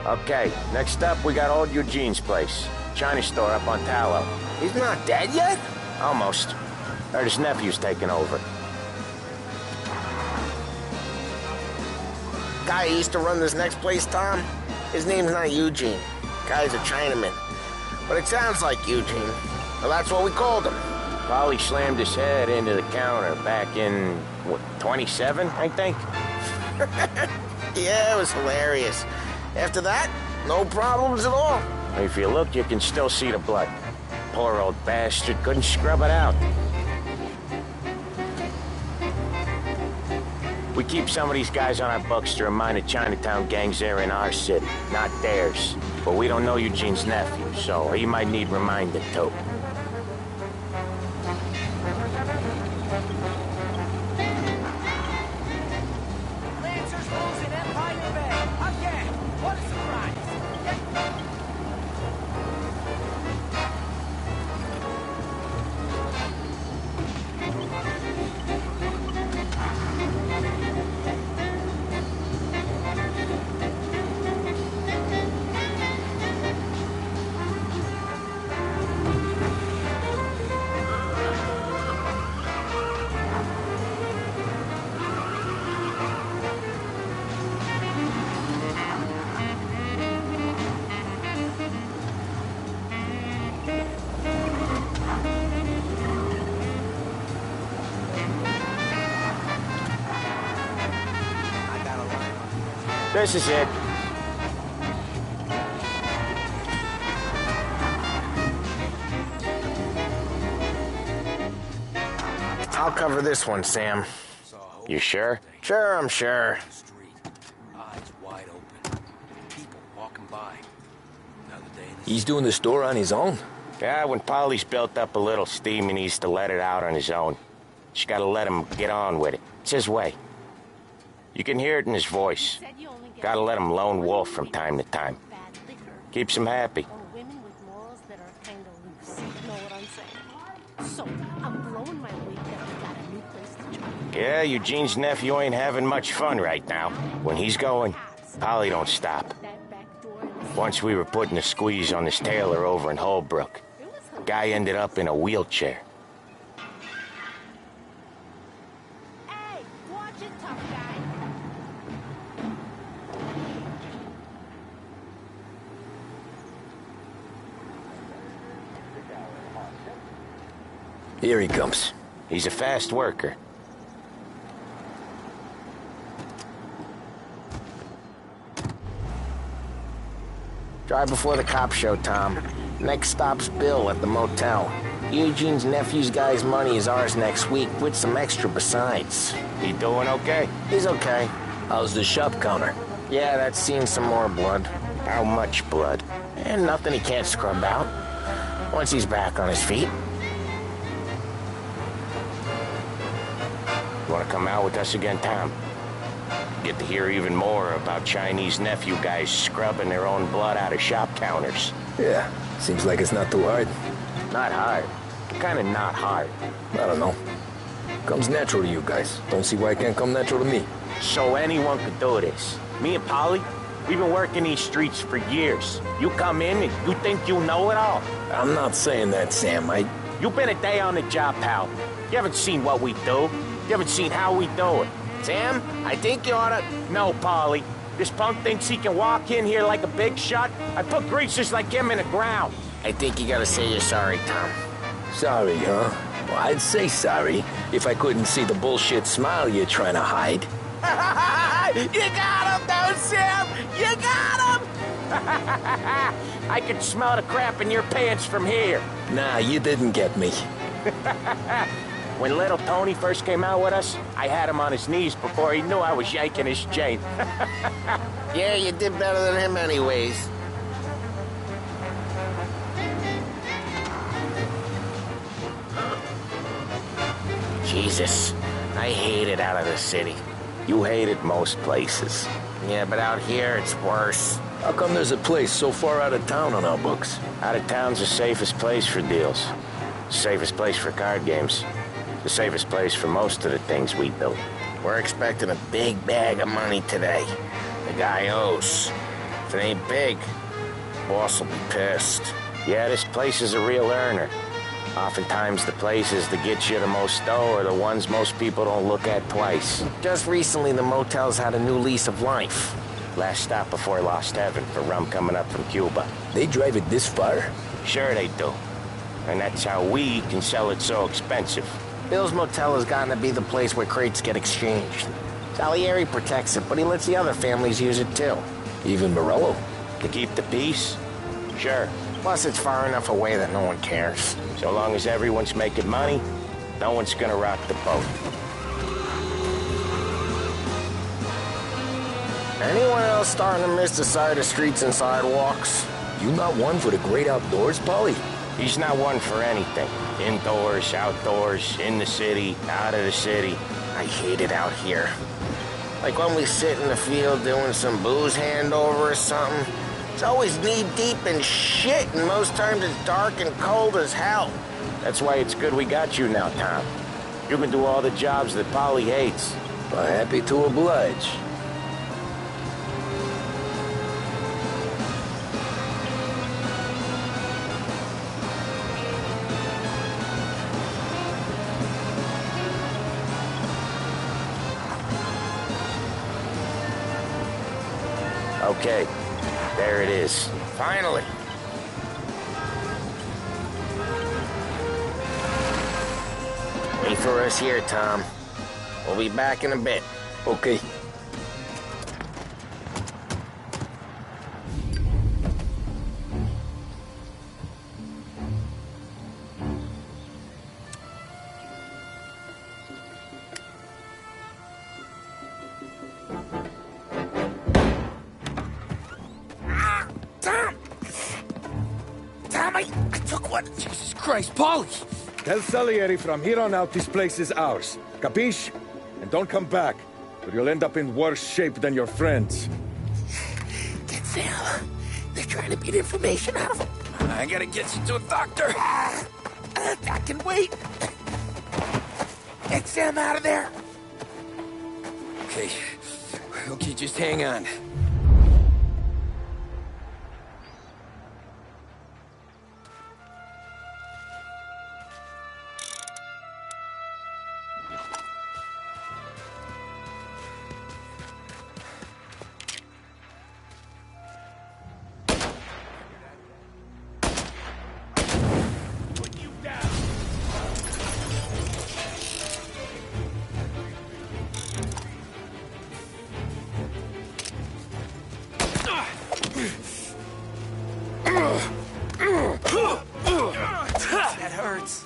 Okay, next up, we got old Eugene's place. China store up on Tallow. He's not dead yet? Almost. Heard his nephew's taking over. Guy who used to run this next place, Tom, his name's not Eugene. Guy's a Chinaman. But it sounds like Eugene. Well, that's what we called him. Probably slammed his head into the counter back in, what, 27, I think? Yeah, it was hilarious. After that, no problems at all. If you look, you can still see the blood. Poor old bastard couldn't scrub it out. We keep some of these guys on our books to remind the Chinatown gangs they're in our city, not theirs. But we don't know Eugene's nephew, so he might need reminding too. Lancers losing Empire Bay! Again! What a surprise! This is it. I'll cover this one, Sam. You sure? Sure, I'm sure. Eyes wide open. People walking by. He's doing the store on his own? Yeah, when Polly's built up a little steam, he needs to let it out on his own. Just gotta let him get on with it. It's his way. You can hear it in his voice. Gotta let him lone wolf from time to time. Keeps him happy. Women with morals that are kind of loose. You know what I'm saying? So, I'm blowing my week that we got a new place to try. Yeah, Eugene's nephew ain't having much fun right now. When he's going, Polly don't stop. Once we were putting a squeeze on this tailor over in Holbrook. Guy ended up in a wheelchair. Hey, watch it, tough guy. Here he comes. He's a fast worker. Drive before the cops show, Tom. Next stop's Bill at the motel. Eugene's nephew's guy's money is ours next week, with some extra besides. He doing okay? He's okay. How's the shop counter? Yeah, that's seen some more blood. How much blood? And nothing he can't scrub out. Once he's back on his feet. You want to come out with us again, Tom? Get to hear even more about Chinese nephew guys scrubbing their own blood out of shop counters. Yeah, seems like it's not too hard. Not hard. Kinda not hard. I don't know. Comes natural to you guys. Don't see why it can't come natural to me. So anyone could do this. Me and Polly, we've been working these streets for years. You come in and you think you know it all. I'm not saying that, Sam. You've been a day on the job, pal. You haven't seen what we do. You haven't seen how we do it. Sam, I think you oughta... No, Polly. This punk thinks he can walk in here like a big shot. I put greasers like him in the ground. I think you gotta say you're sorry, Tom. Sorry, huh? Well, I'd say sorry if I couldn't see the bullshit smile you're trying to hide. You got him, though, Sam! You got him! I can smell the crap in your pants from here. Nah, you didn't get me. When little Tony first came out with us, I had him on his knees before he knew I was yanking his chain. Yeah, you did better than him anyways. Jesus, I hate it out of the city. You hate it most places. Yeah, but out here, it's worse. How come there's a place so far out of town on our books? Out of town's the safest place for deals. The safest place for card games. The safest place for most of the things we do. We're expecting a big bag of money today. The guy owes. If it ain't big, boss will be pissed. Yeah, this place is a real earner. Oftentimes the places that get you the most dough are the ones most people don't look at twice. Just recently, the motel's had a new lease of life. Last stop before Lost Heaven for rum coming up from Cuba. They drive it this far? Sure they do. And that's how we can sell it so expensive. Bill's Motel has gotten to be the place where crates get exchanged. Salieri protects it, but he lets the other families use it too. Even Morello? To keep the peace? Sure. Plus, it's far enough away that no one cares. So long as everyone's making money, no one's gonna rock the boat. Anyone else starting to miss the side of streets and sidewalks? You not one for the great outdoors, Polly? He's not one for anything. Indoors, outdoors, in the city, out of the city. I hate it out here. Like when we sit in the field doing some booze handover or something. It's always knee-deep in shit, and most times it's dark and cold as hell. That's why it's good we got you now, Tom. You can do all the jobs that Polly hates. Well, happy to oblige. Okay, there it is. Finally. Wait for us here, Tom. We'll be back in a bit. Okay. Jesus Christ, Polly! Tell Salieri from here on out this place is ours. Capiche? And don't come back, or you'll end up in worse shape than your friends. Get Sam. They're trying to beat information out of him. I gotta get you to a doctor. I can wait. Get Sam out of there. Okay. Okay, just hang on. That hurts.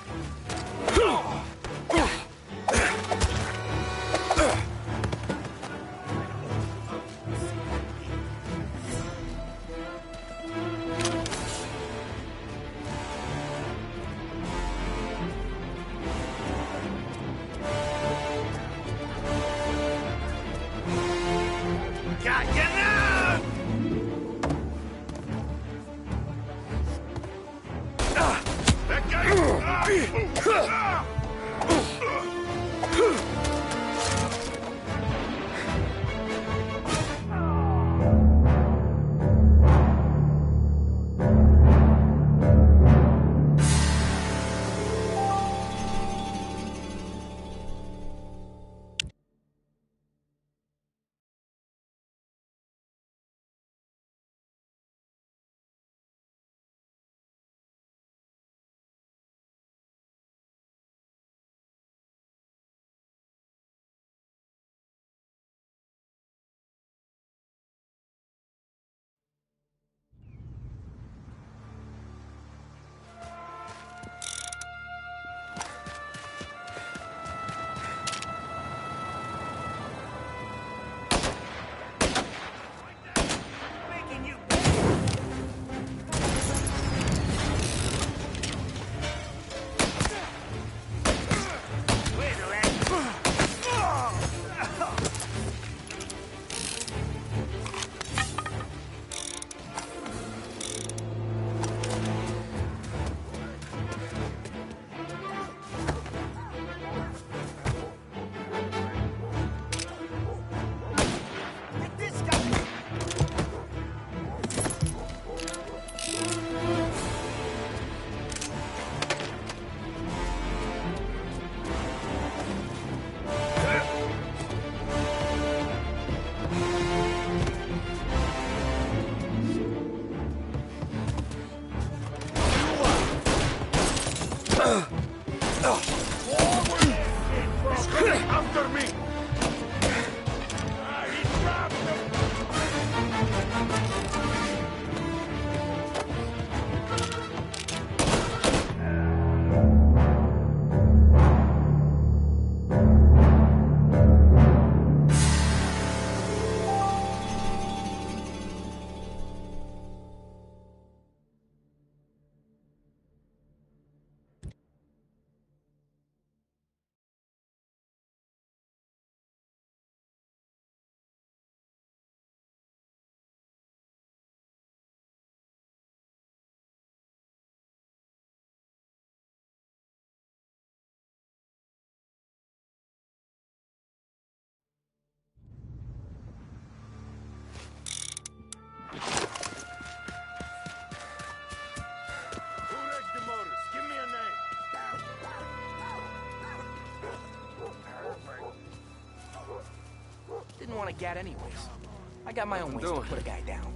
Got you now! That guy! want to get anyways? I got my own ways to put a guy down.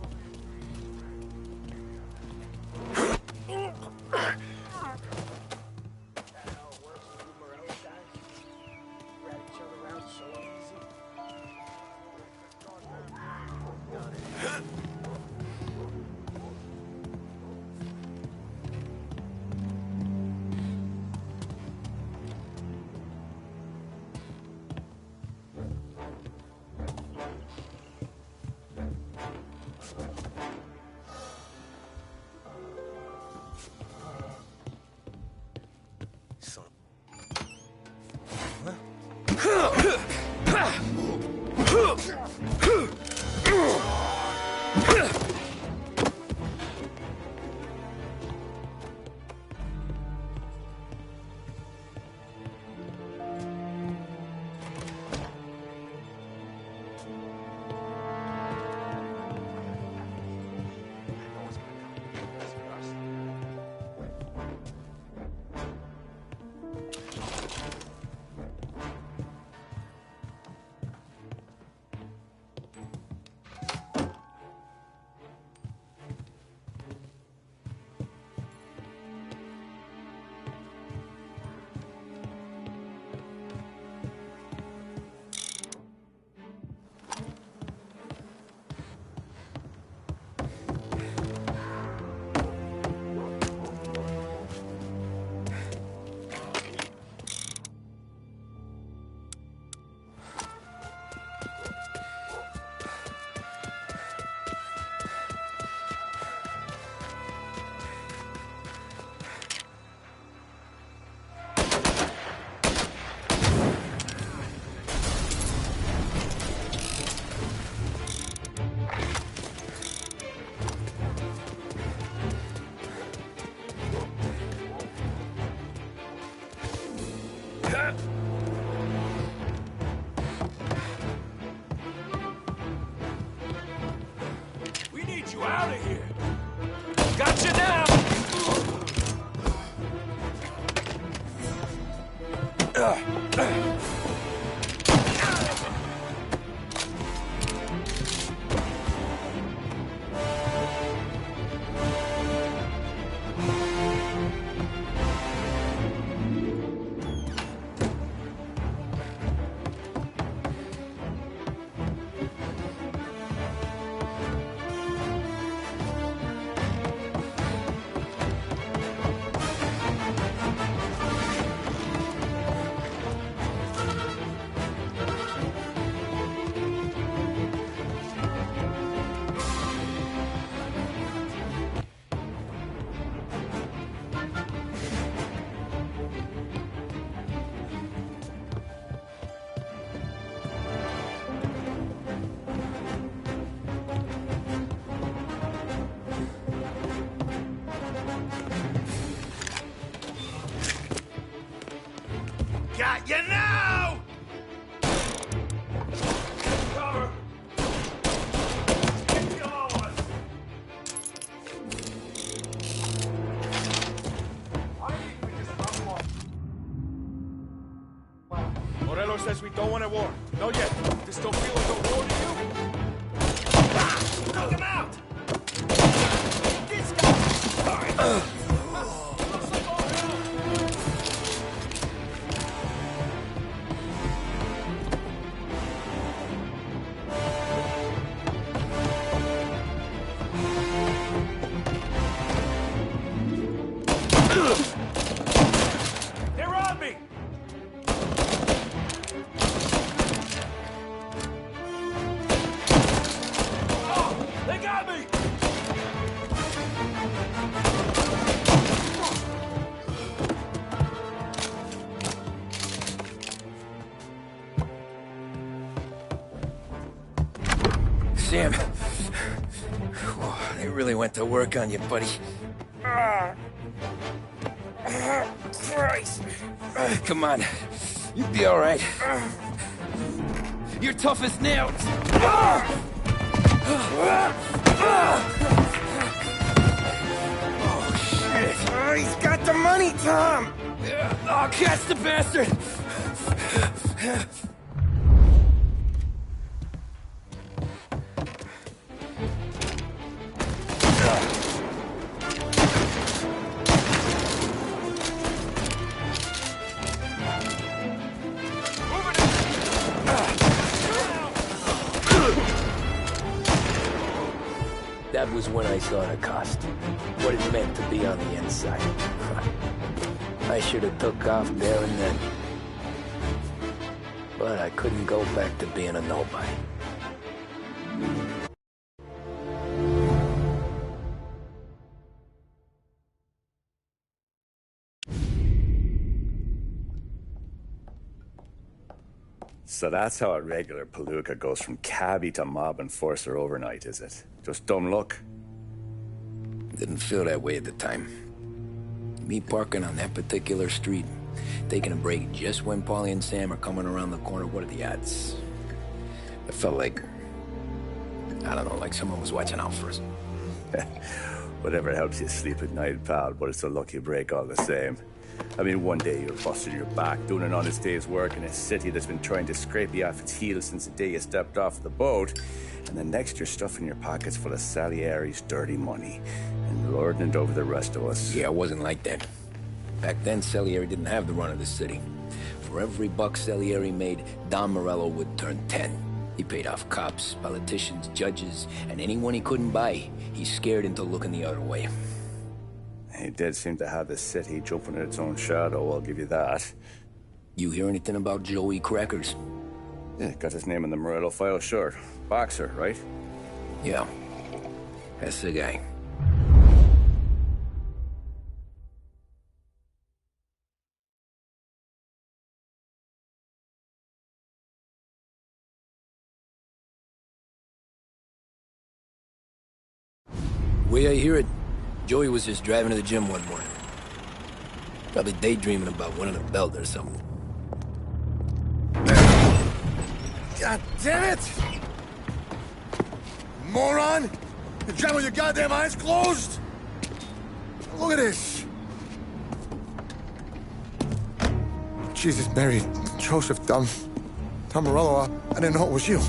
We need you out of here. Gotcha now. Got you now! Cover! Keep going! Morello says we don't want a war. No yet. This don't feel like a war to you? Knock him out! This guy! They're on me! Oh, they got me! Sam. They really went to work on you, buddy. Christ! Come on. You'll be all right. You're tough as nails. Oh, shit. He's got the money, Tom! Oh, catch the bastard! was when I saw the cost. What it meant to be on the inside. I should have took off there and then. But I couldn't go back to being a nobody. So that's how a regular palooka goes from cabbie to mob enforcer overnight, is it? Just dumb luck? Didn't feel that way at the time. Me parking on that particular street, taking a break just when Paulie and Sam are coming around the corner, what are the odds? It felt like, I don't know, like someone was watching out for us. Whatever helps you sleep at night, pal, but it's a lucky break all the same. I mean, one day you're busting your back, doing an honest day's work in a city that's been trying to scrape you off its heels since the day you stepped off the boat, and the next you're stuffing your pockets full of Salieri's dirty money and lording it over the rest of us. Yeah, it wasn't like that. Back then, Salieri didn't have the run of the city. For every buck Salieri made, Don Morello would turn 10. He paid off cops, politicians, judges, and anyone he couldn't buy, he scared into looking the other way. He did seem to have the city jumping at its own shadow, I'll give you that. You hear anything about Joey Crackers? Yeah, got his name in the Morello file, sure. Boxer, right? Yeah, that's the guy. Way I hear it, Joey was just driving to the gym one morning. Probably daydreaming about winning a belt or something. God damn it! Moron! You're driving with your goddamn eyes closed? Look at this! Jesus, Mary, Joseph, Tom Morello, I didn't know it was you.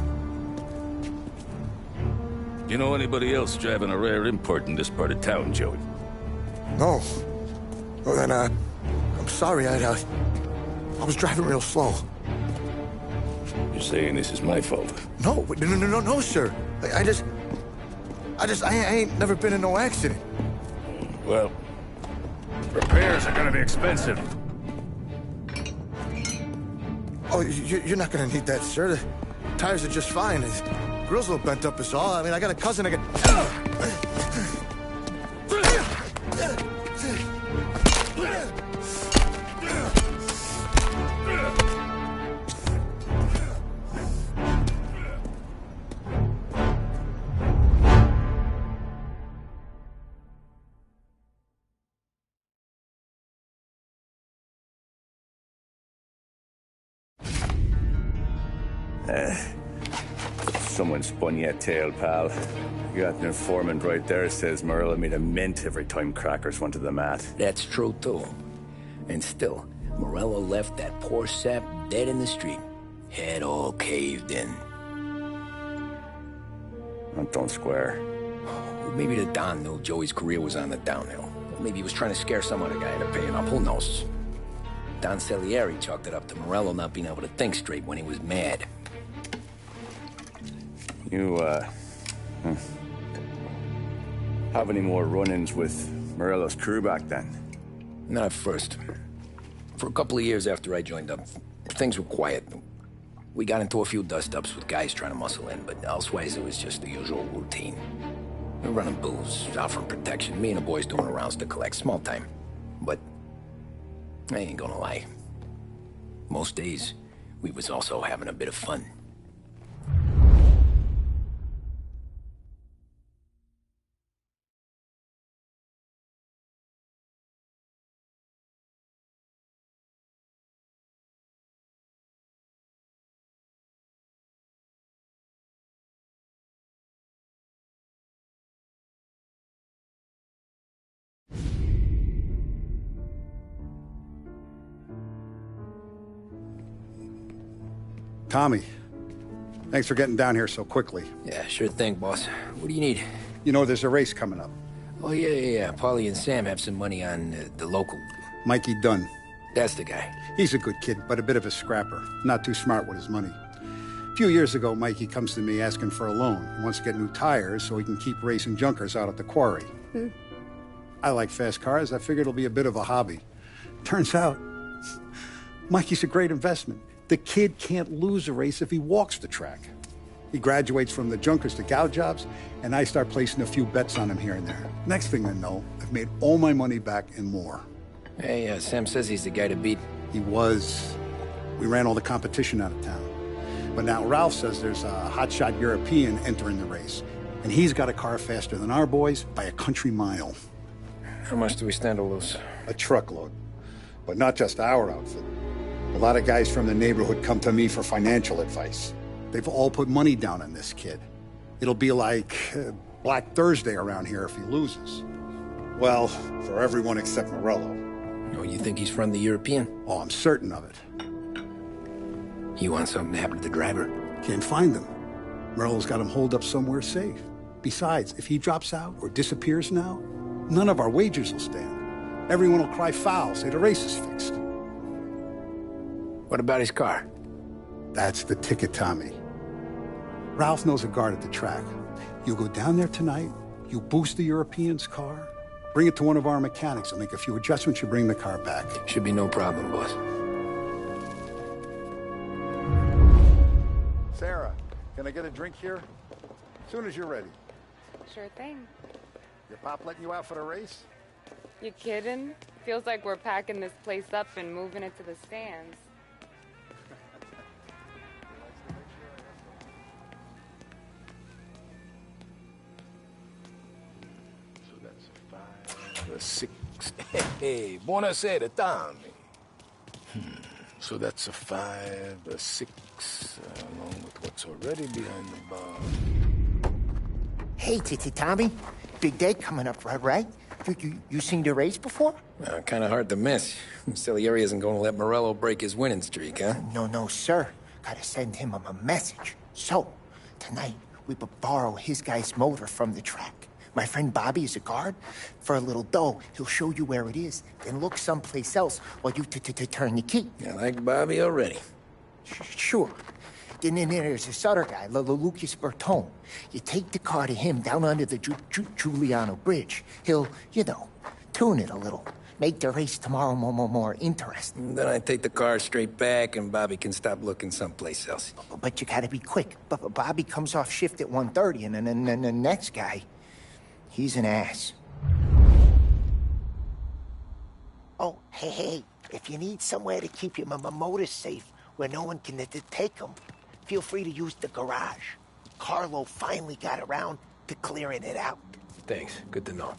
You know anybody else driving a rare import in this part of town, Joey? No. Well, then, I'm sorry, I was driving real slow. You're saying this is my fault? No, sir. I ain't never been in no accident. Well, repairs are gonna be expensive. Oh, you're not gonna need that, sir. The tires are just fine. The grill's a little bent up is all. I mean, I got a cousin I can... Someone spun you a tail, pal. You got an informant right there says Morello made a mint every time Crackers went to the mat. That's true, too. And still, Morello left that poor sap dead in the street. Head all caved in. That don't square. Well, maybe the Don knew Joey's career was on the downhill. Maybe he was trying to scare some other guy into paying up. Who knows? Don Salieri chalked it up to Morello not being able to think straight when he was mad. You, have any more run-ins with Morello's crew back then? Not at first. For a couple of years after I joined up, things were quiet. We got into a few dust-ups with guys trying to muscle in, but elsewise it was just the usual routine. We were running booze, offering protection, me and the boys doing the rounds to collect, small time. But I ain't gonna lie. Most days, we was also having a bit of fun. Tommy, thanks for getting down here so quickly. Yeah, sure thing, boss. What do you need? You know, there's a race coming up. Oh, yeah. Paulie and Sam have some money on the local... Mikey Dunn. That's the guy. He's a good kid, but a bit of a scrapper. Not too smart with his money. few years ago, Mikey comes to me asking for a loan. He wants to get new tires so he can keep racing junkers out at the quarry. I like fast cars. I figured it'll be a bit of a hobby. Turns out, Mikey's a great investment. The kid can't lose a race if he walks the track. He graduates from the junkers to gal jobs, and I start placing a few bets on him here and there. Next thing I know, I've made all my money back and more. Hey, Sam says he's the guy to beat. He was. We ran all the competition out of town. But now Ralph says there's a hotshot European entering the race, and he's got a car faster than our boys by a country mile. How much do we stand to lose? A truckload. But not just our outfit. A lot of guys from the neighborhood come to me for financial advice. They've all put money down on this kid. It'll be like Black Thursday around here if he loses. Well, for everyone except Morello. Oh, you think he's from the European? Oh, I'm certain of it. You want something to happen to the driver? Can't find him. Morello's got him holed up somewhere safe. Besides, if he drops out or disappears now, none of our wagers will stand. Everyone will cry foul, say the race is fixed. What about his car? That's the ticket, Tommy. Ralph knows a guard at the track. You go down there tonight, you boost the European's car, bring it to one of our mechanics, and make a few adjustments, you bring the car back. Should be no problem, boss. Sarah, can I get a drink here? As soon as you're ready. Sure thing. Your pop letting you out for the race? You kidding? Feels like we're packing this place up and moving it to the stands. A 6. Hey, buonasera, Tommy. So that's a 5, a 6, along with what's already behind the bar. Hey, Tommy. Big day coming up, right? You seen the race before? Kind of hard to miss. Salieri isn't going to let Morello break his winning streak, huh? No, sir. Gotta send him a message. So, tonight, we borrow his guy's motor from the track. My friend Bobby is a guard. For a little dough, he'll show you where it is, then look someplace else while you turn the key. I like Bobby already. Sure. Then there's this other guy, Lucas Bertone. You take the car to him down under the Giuliano Bridge. He'll, tune it a little. Make the race tomorrow more interesting. Then I take the car straight back, and Bobby can stop looking someplace else. But you gotta be quick. But Bobby comes off shift at 1:30, and then the next guy, he's an ass. Oh, hey, if you need somewhere to keep your motor safe where no one can take them, feel free to use the garage. Carlo finally got around to clearing it out. Thanks. Good to know.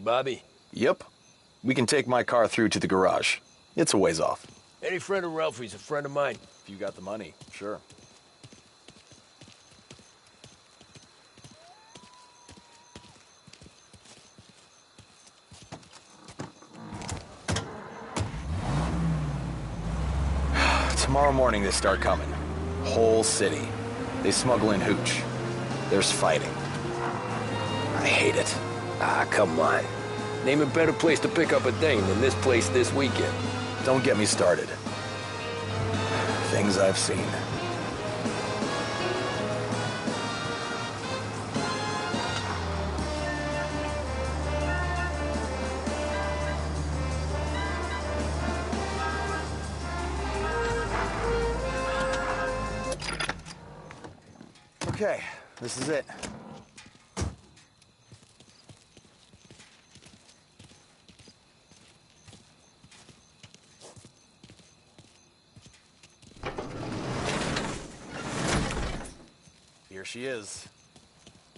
Bobby? Yep. We can take my car through to the garage. It's a ways off. Any friend of Ralphie's a friend of mine. If you got the money, sure. Tomorrow morning they start coming. Whole city. They smuggle in hooch. There's fighting. I hate it. Ah, come on. Name a better place to pick up a dame than this place this weekend. Don't get me started. Things I've seen. Okay, this is it. Here she is.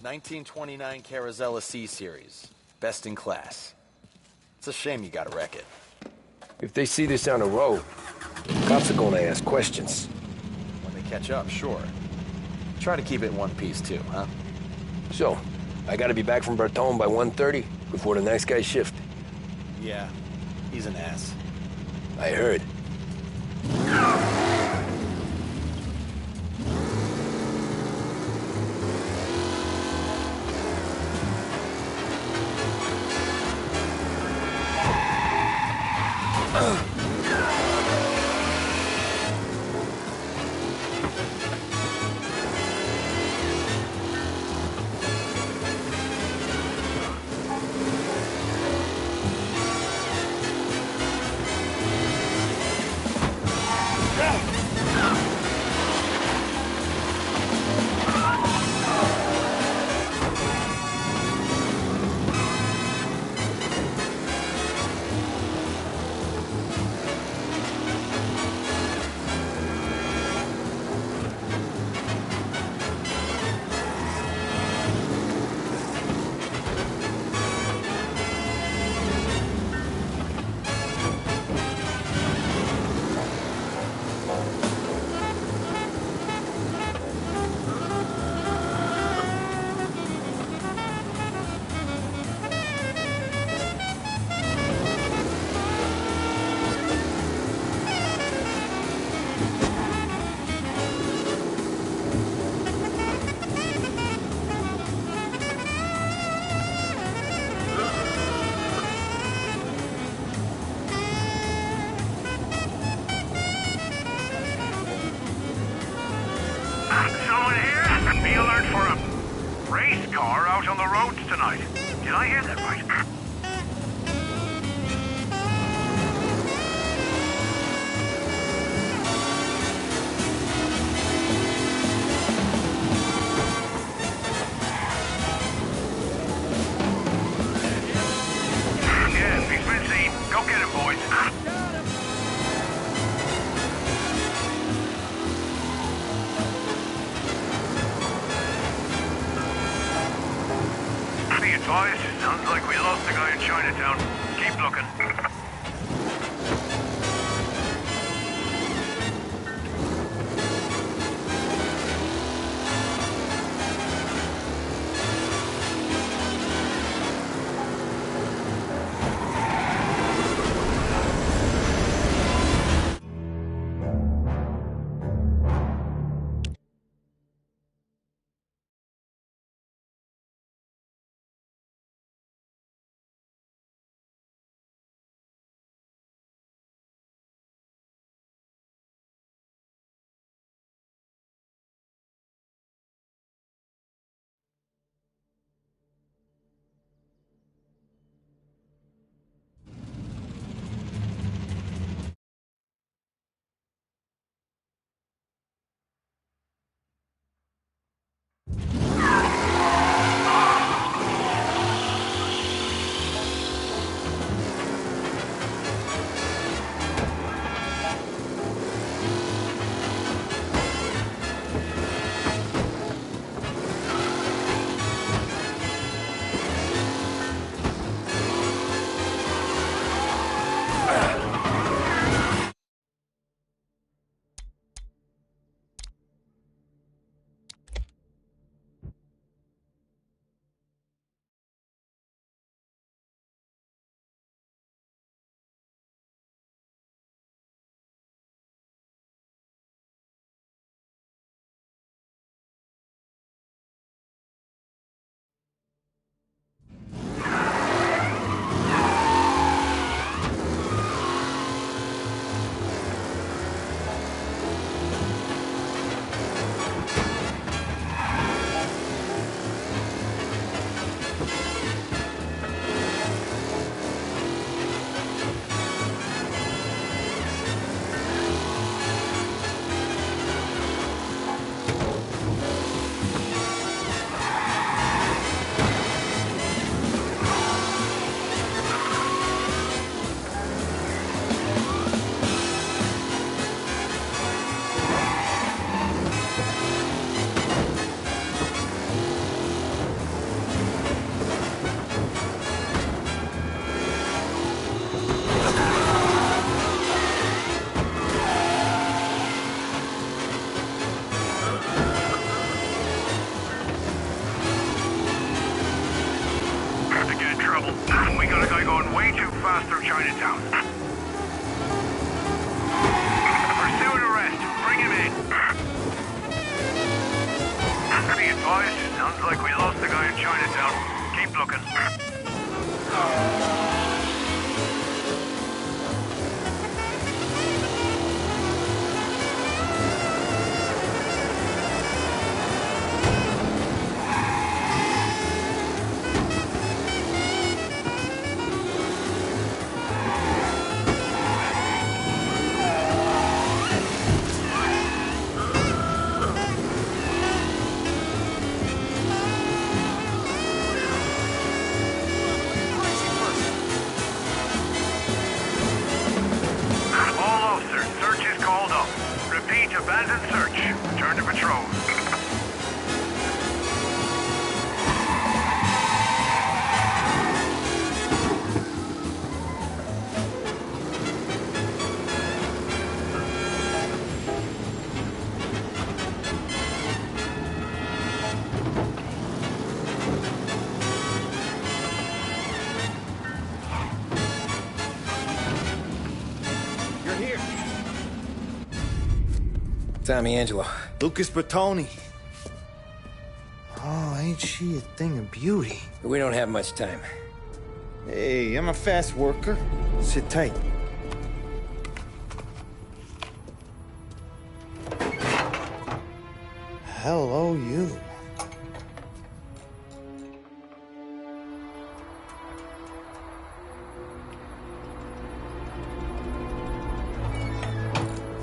1929 Carazella C-Series. Best in class. It's a shame you gotta wreck it. If they see this on the road, cops are gonna ask questions. When they catch up, sure. Try to keep it in one piece, too, huh? So, I gotta be back from Bertone by 1:30 before the next guy's shift. Yeah, he's an ass. I heard. Someone here? Be alert for a race car out on the roads tonight. Did I hear that right? Yeah, he's been seen. Go get him, boys. Be advised, sounds like we lost the guy in Chinatown. Keep looking. Chinatown. Pursuit arrest. Bring him in. Be advised, sounds like we lost the guy in Chinatown. Keep looking. Abandoned search. Return to patrol. You're here. Tommy Angelo. Lucas Bertoni. Oh, ain't she a thing of beauty? We don't have much time. Hey, I'm a fast worker. Sit tight. Hello, you.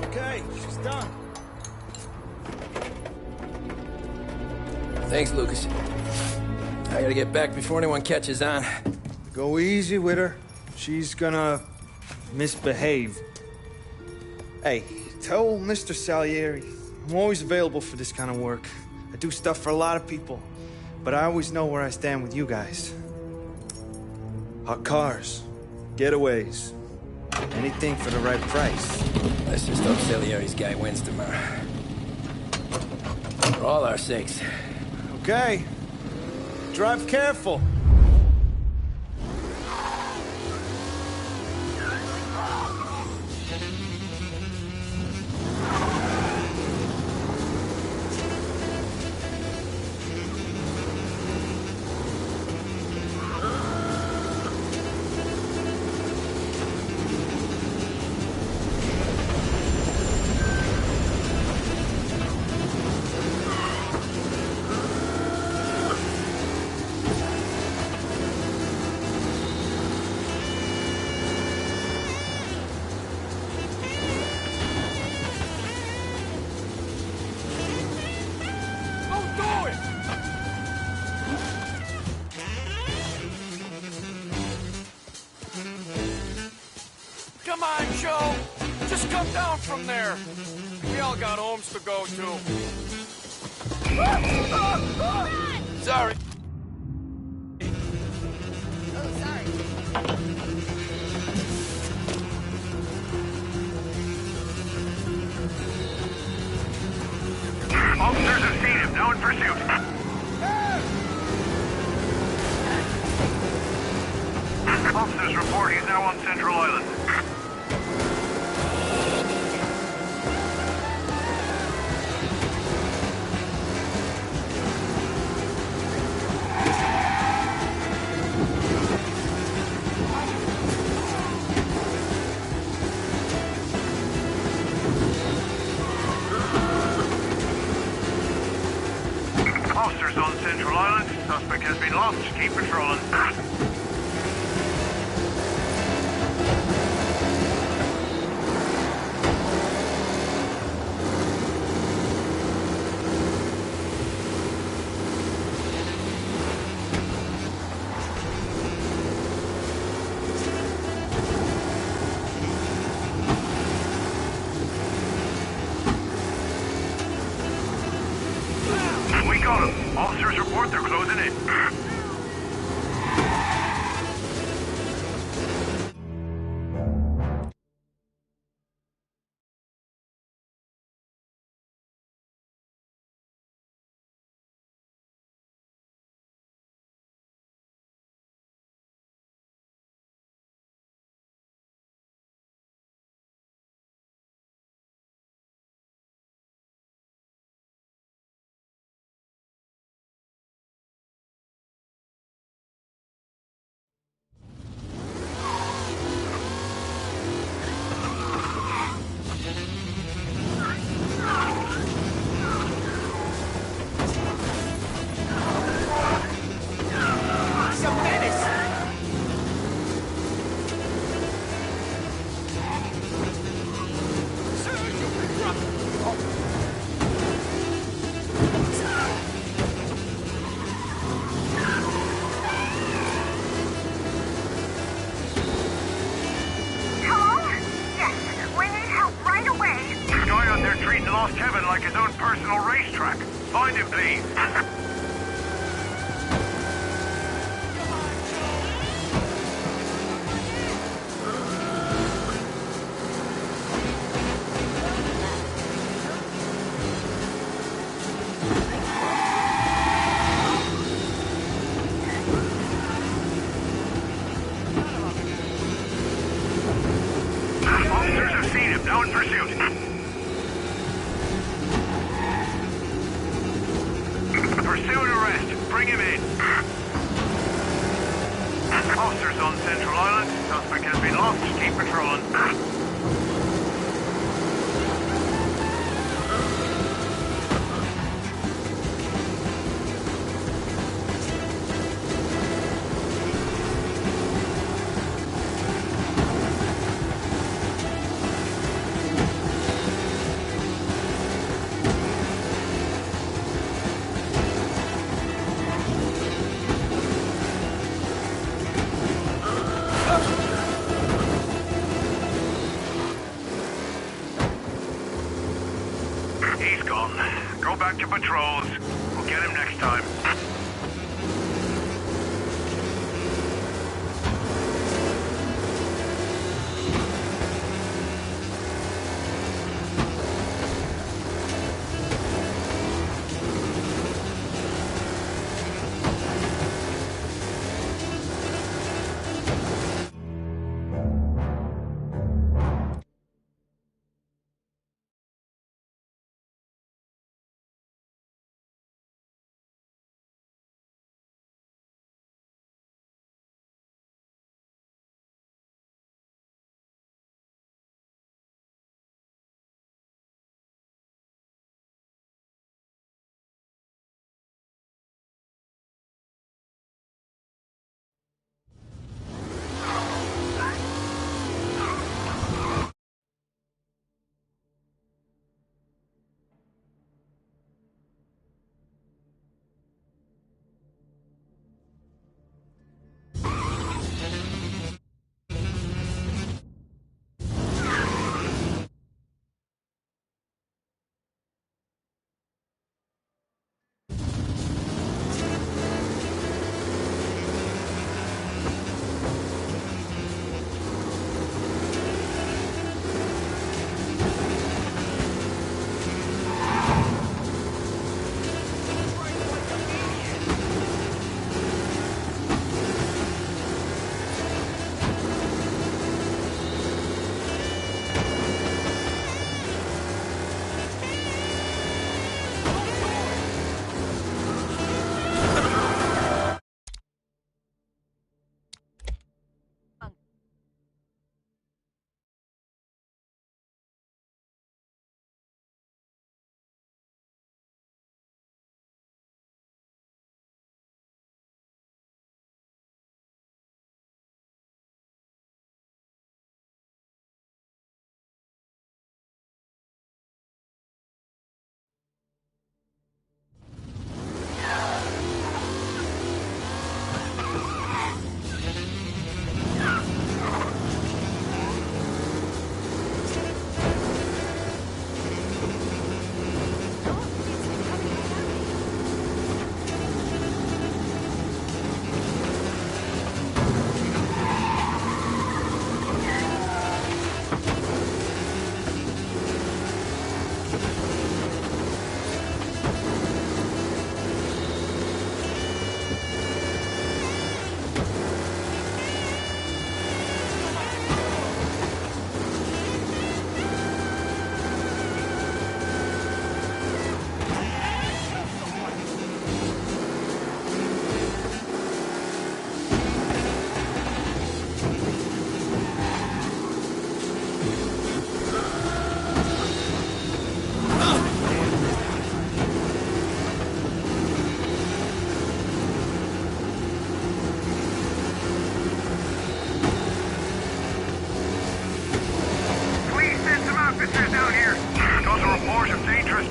Okay, she's done. Thanks, Lucas. I gotta get back before anyone catches on. Go easy with her. She's gonna misbehave. Hey, tell Mr. Salieri I'm always available for this kind of work. I do stuff for a lot of people, but I always know where I stand with you guys. Hot cars, getaways, anything for the right price. Let's just hope Salieri's guy wins tomorrow. For all our sakes. Okay. Drive careful. Come on, Joe. Just come down from there. We all got homes to go to. Sorry. Officers have seen him. Now in pursuit. Officers report he's now on Central Island. Officers on Central Island. Suspect has been lost. Keep patrolling. We got him. Officers report they're closing in. treating Lost Heaven like his own personal racetrack. Find him, please. Officers have seen him. Now in pursuit. Pursue and arrest. Bring him in. Officers on Central Island. Suspect has been lost. Keep patrolling. He's gone. Go back to patrols. We'll get him next time.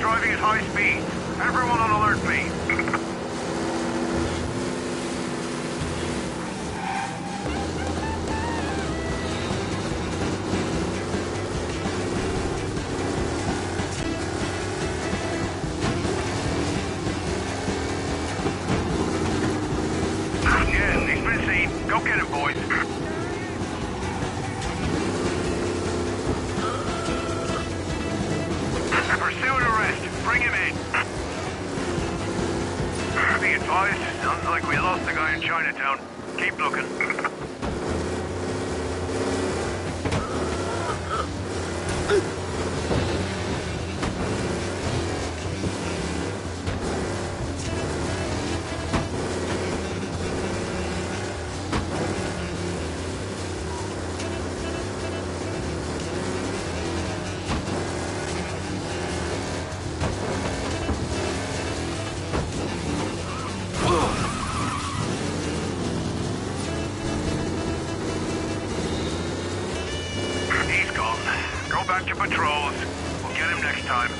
driving at high speed. Everyone on alert, please. Bring him in. Be advised, sounds like we lost the guy in Chinatown. Keep looking. He's gone. Go back to patrols. We'll get him next time.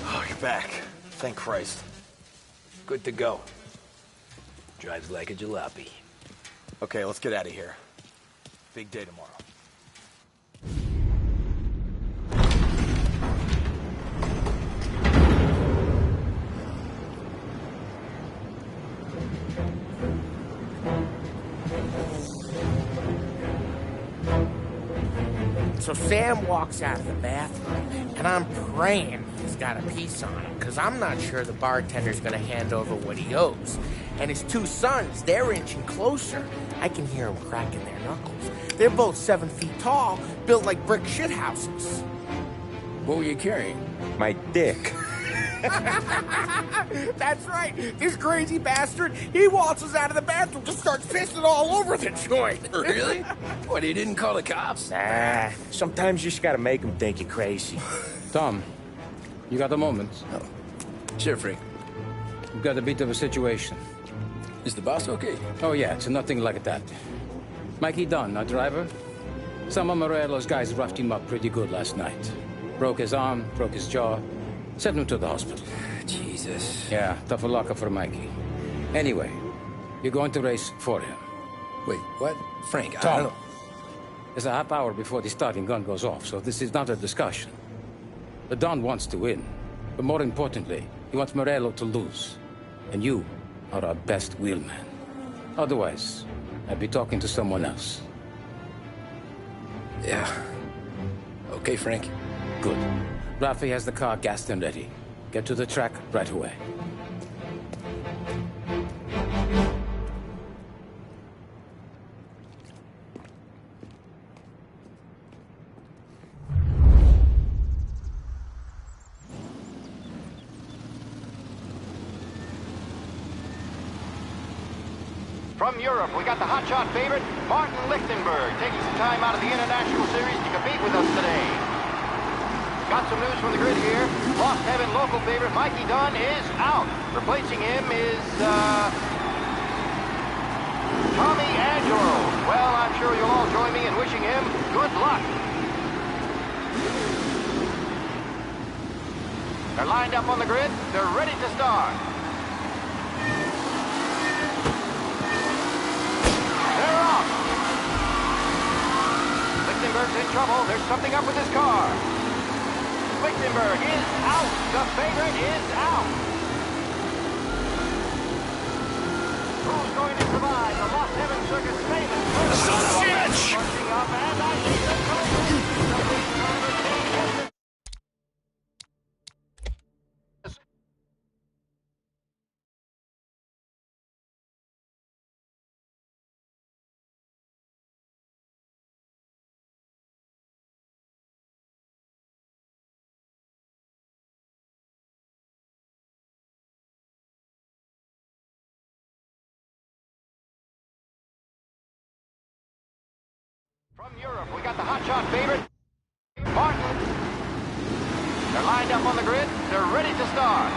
Oh, you're back. Thank Christ. Good to go. Drives like a jalopy. Okay, let's get out of here. Big day tomorrow. So Sam walks out of the bathroom, and I'm praying he's got a piece on him, because I'm not sure the bartender's going to hand over what he owes. And his two sons, they're inching closer. I can hear them cracking their knuckles. They're both 7 feet tall, built like brick shithouses. What were you carrying? My dick. That's right. This crazy bastard, he waltzes out of the bathroom, just starts pissing all over the joint. Really? What, he didn't call the cops? Nah, sometimes you just gotta make them think you're crazy. Tom, you got a moment? Oh. Sure, Frank. We've got a bit of a situation. Is the boss okay? Oh, yeah, it's nothing like that. Mikey Dunn, our driver. Some of Morello's guys roughed him up pretty good last night. Broke his arm, broke his jaw. Sent him to the hospital. Jesus. Yeah, tough luck for Mikey. Anyway, you're going to race for him. Wait, what? Frank, Tom, I don't know. There's a half hour before the starting gun goes off, so this is not a discussion. The Don wants to win, but more importantly, he wants Morello to lose. And you are our best wheelman. Otherwise, I'd be talking to someone else. Yeah. Okay, Frank. Good. Rafi has the car gassed and ready. Get to the track right away. From Europe, we got the hotshot favorite, Martin Lichtenberg, taking some time out of the International Series to compete with us today. Got some news from the grid here. Lost Heaven local favorite Mikey Dunn is out. Replacing him is, Tommy Angelo. Well, I'm sure you'll all join me in wishing him good luck. They're lined up on the grid. They're ready to start. They're off. Lichtenberg's in trouble. There's something up with his car. Lichtenberg is out. The favorite is out. Who's going to survive the Lost Heaven Circus famous? Sausage! Punching up, and I see the collision. From Europe, we got the hotshot favorite, Martin. They're lined up on the grid. They're ready to start.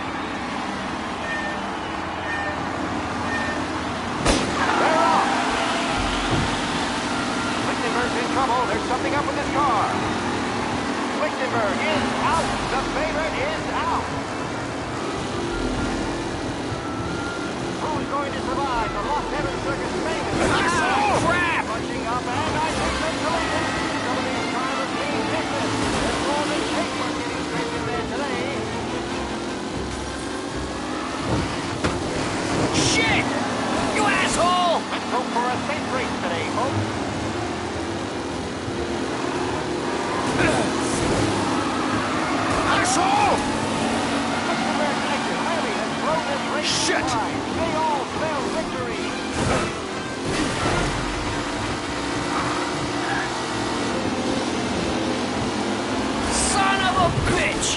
They're off. Lichtenberg's in trouble. There's something up with his car. Lichtenberg is out. The favorite is out. Who's going to survive the Lost Heaven Circus famous? Oh, crap! Punching up, and I think the collision. Some of these drivers mean business. There's more than Chase getting straight in there today. a safe race today, folks. Asshole! Lichtenberg exit really has thrown this race Shit! wide. They all smell victory. Son of a bitch!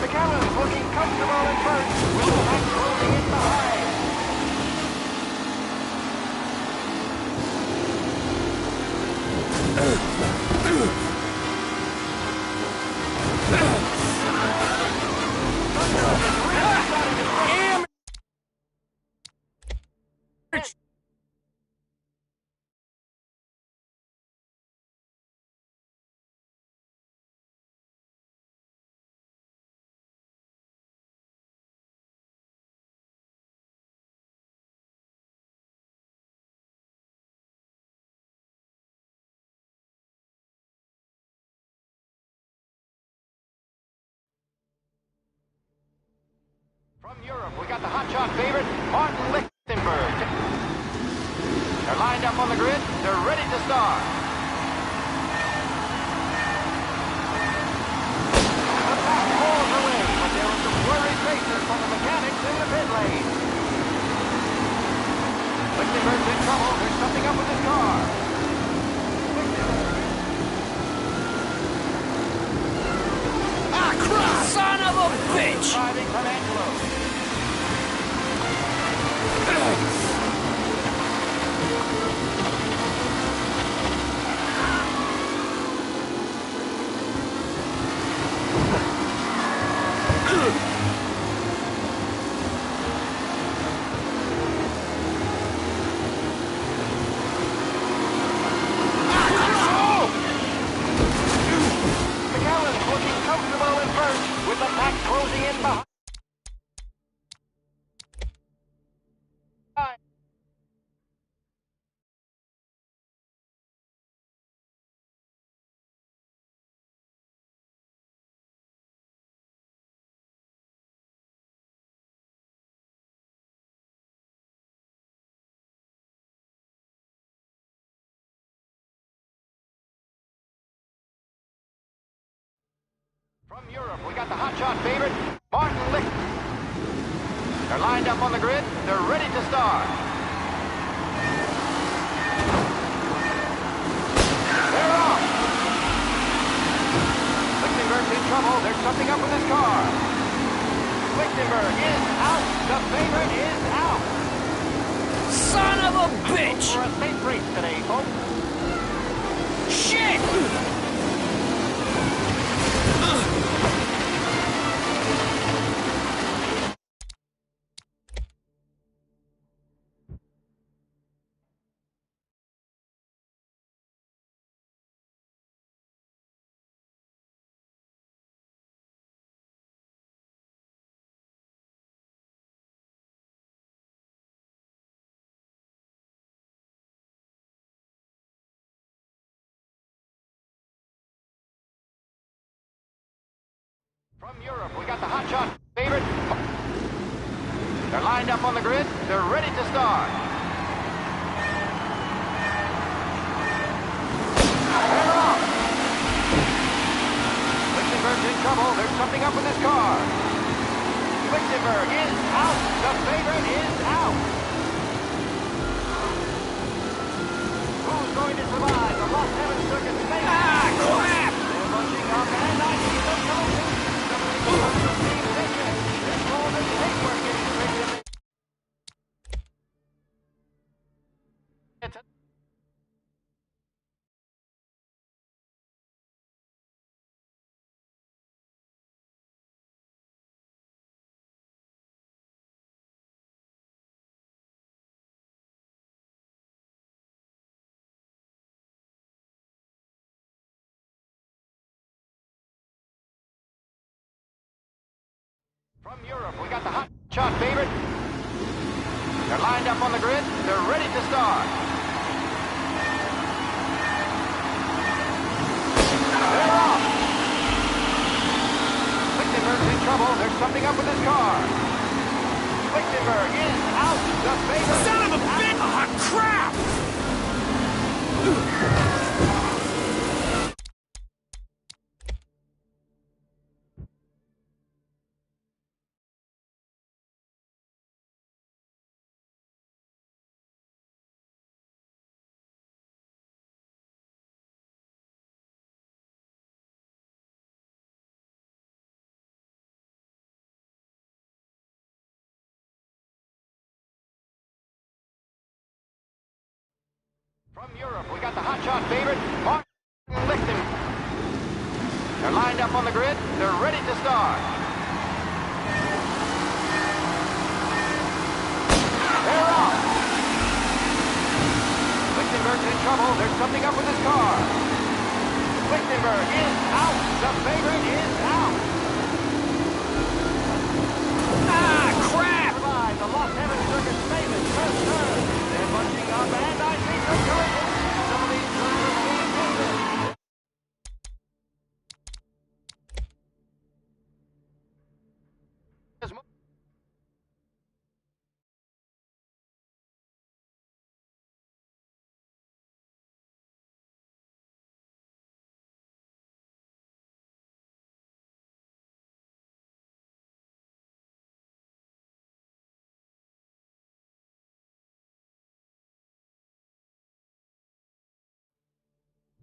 McAllen's looking comfortable in first, with the pack closing in behind. From Europe, we got the hotshot favorite, Martin Lichtenberg. They're lined up on the grid. They're ready to start. The pack pulls away, but there were some worried faces from the mechanics in the pit lane. Lichtenberg's in trouble. There's something up with his car. Ah, crap! Son of a bitch! Driving from Angelo. McAllen's looking comfortable in first, with the pack closing in behind. From Europe, we got the hotshot favorite, Martin Lichtenberg. They're lined up on the grid. They're ready to start. They're off. Lichtenberg's in trouble. There's something up with his car. Lichtenberg is out. The favorite is out. Son of a bitch! For a safe race today, folks. Shit! From Europe, we got the hotshot favorite. They're lined up on the grid. They're ready to start. They're off. Lichtenberg's in trouble. There's something up with his car. Lichtenberg is out. The favorite is out. Who's going to survive the Lost Heaven Circuit Space? Ah, crap! They're bunching up, and I see them coming. From Europe, we got the hot shot favorite. They're lined up on the grid. They're ready to start. They're off. Lichtenberg's in trouble. There's something up with his car. Lichtenberg is out. The favorite. Son of a bitch! Ah, crap! From Europe, we got the hotshot favorite, Martin Lichtenberg. They're lined up on the grid. They're ready to start. They're off. Lichtenberg's in trouble. There's something up with his car. Lichtenberg is out. The favorite is out. Ah, crap! The Lost Heaven Circuit's famous first turn. They're bunching up, and I see some collisions. Some of these drivers being injured.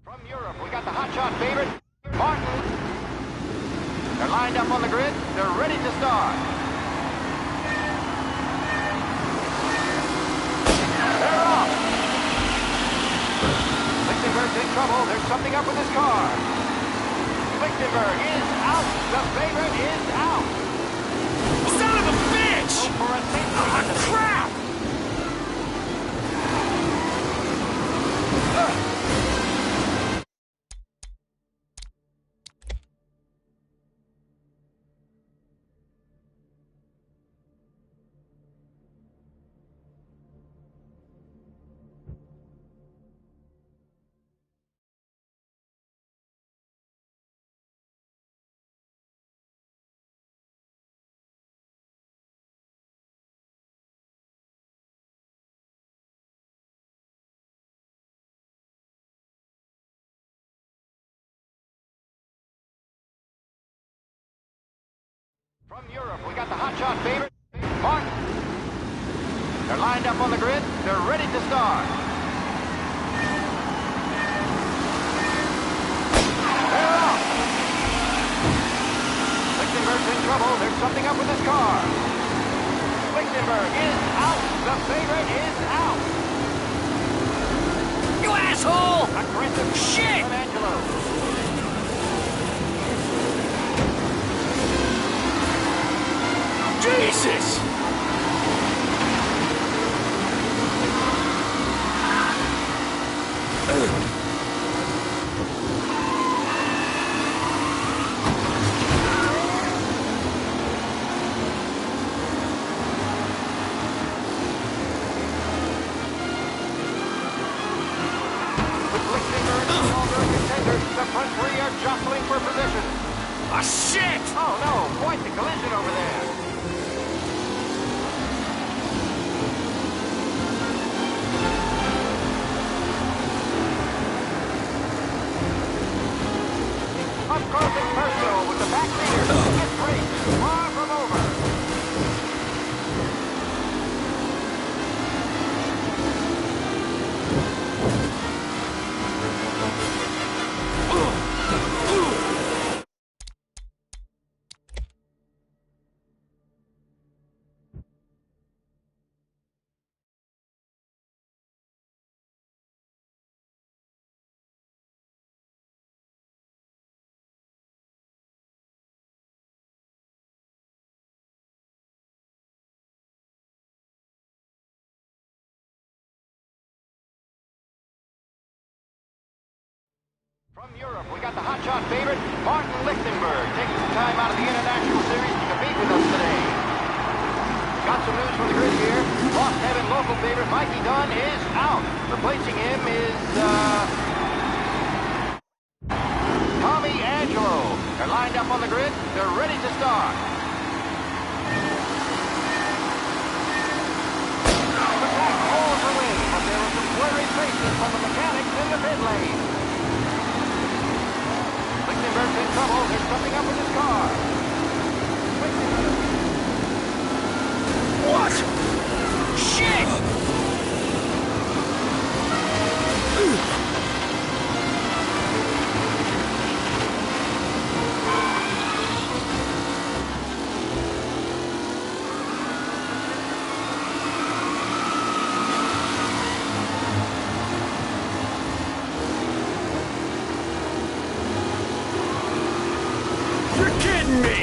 From Europe, we got the hotshot favorite, Martin. They're lined up on the grid. They're ready to start. They're off. Lichtenberg's in trouble. There's something up with his car. Lichtenberg is out. The favorite is out. Son of a bitch! Go for a safety. Ah, crap! From Europe, we got the hotshot favorite, Martin. They're lined up on the grid. They're ready to start. They're off. Lichtenberg's in trouble. There's something up with his car. Lichtenberg is out. The favorite is out. You asshole! Aggressive shit! From Angelo. Jesus! The front three are jostling for position. Ah, shit! Oh, no. Quite the collision over there. Up close and personal with the back leader. Gets raced. Far from over. From Europe, we got the hotshot favorite, Martin Lichtenberg, taking some time out of the International Series to compete with us today. Got some news from the grid here. Lost Heaven local favorite Mikey Dunn is out. Replacing him is, Tommy Angelo. They're lined up on the grid. They're ready to start. faces from the mechanics in the pit lane. Lichtenberg's in trouble. There's something up with his car. What? Shit! You're kidding me!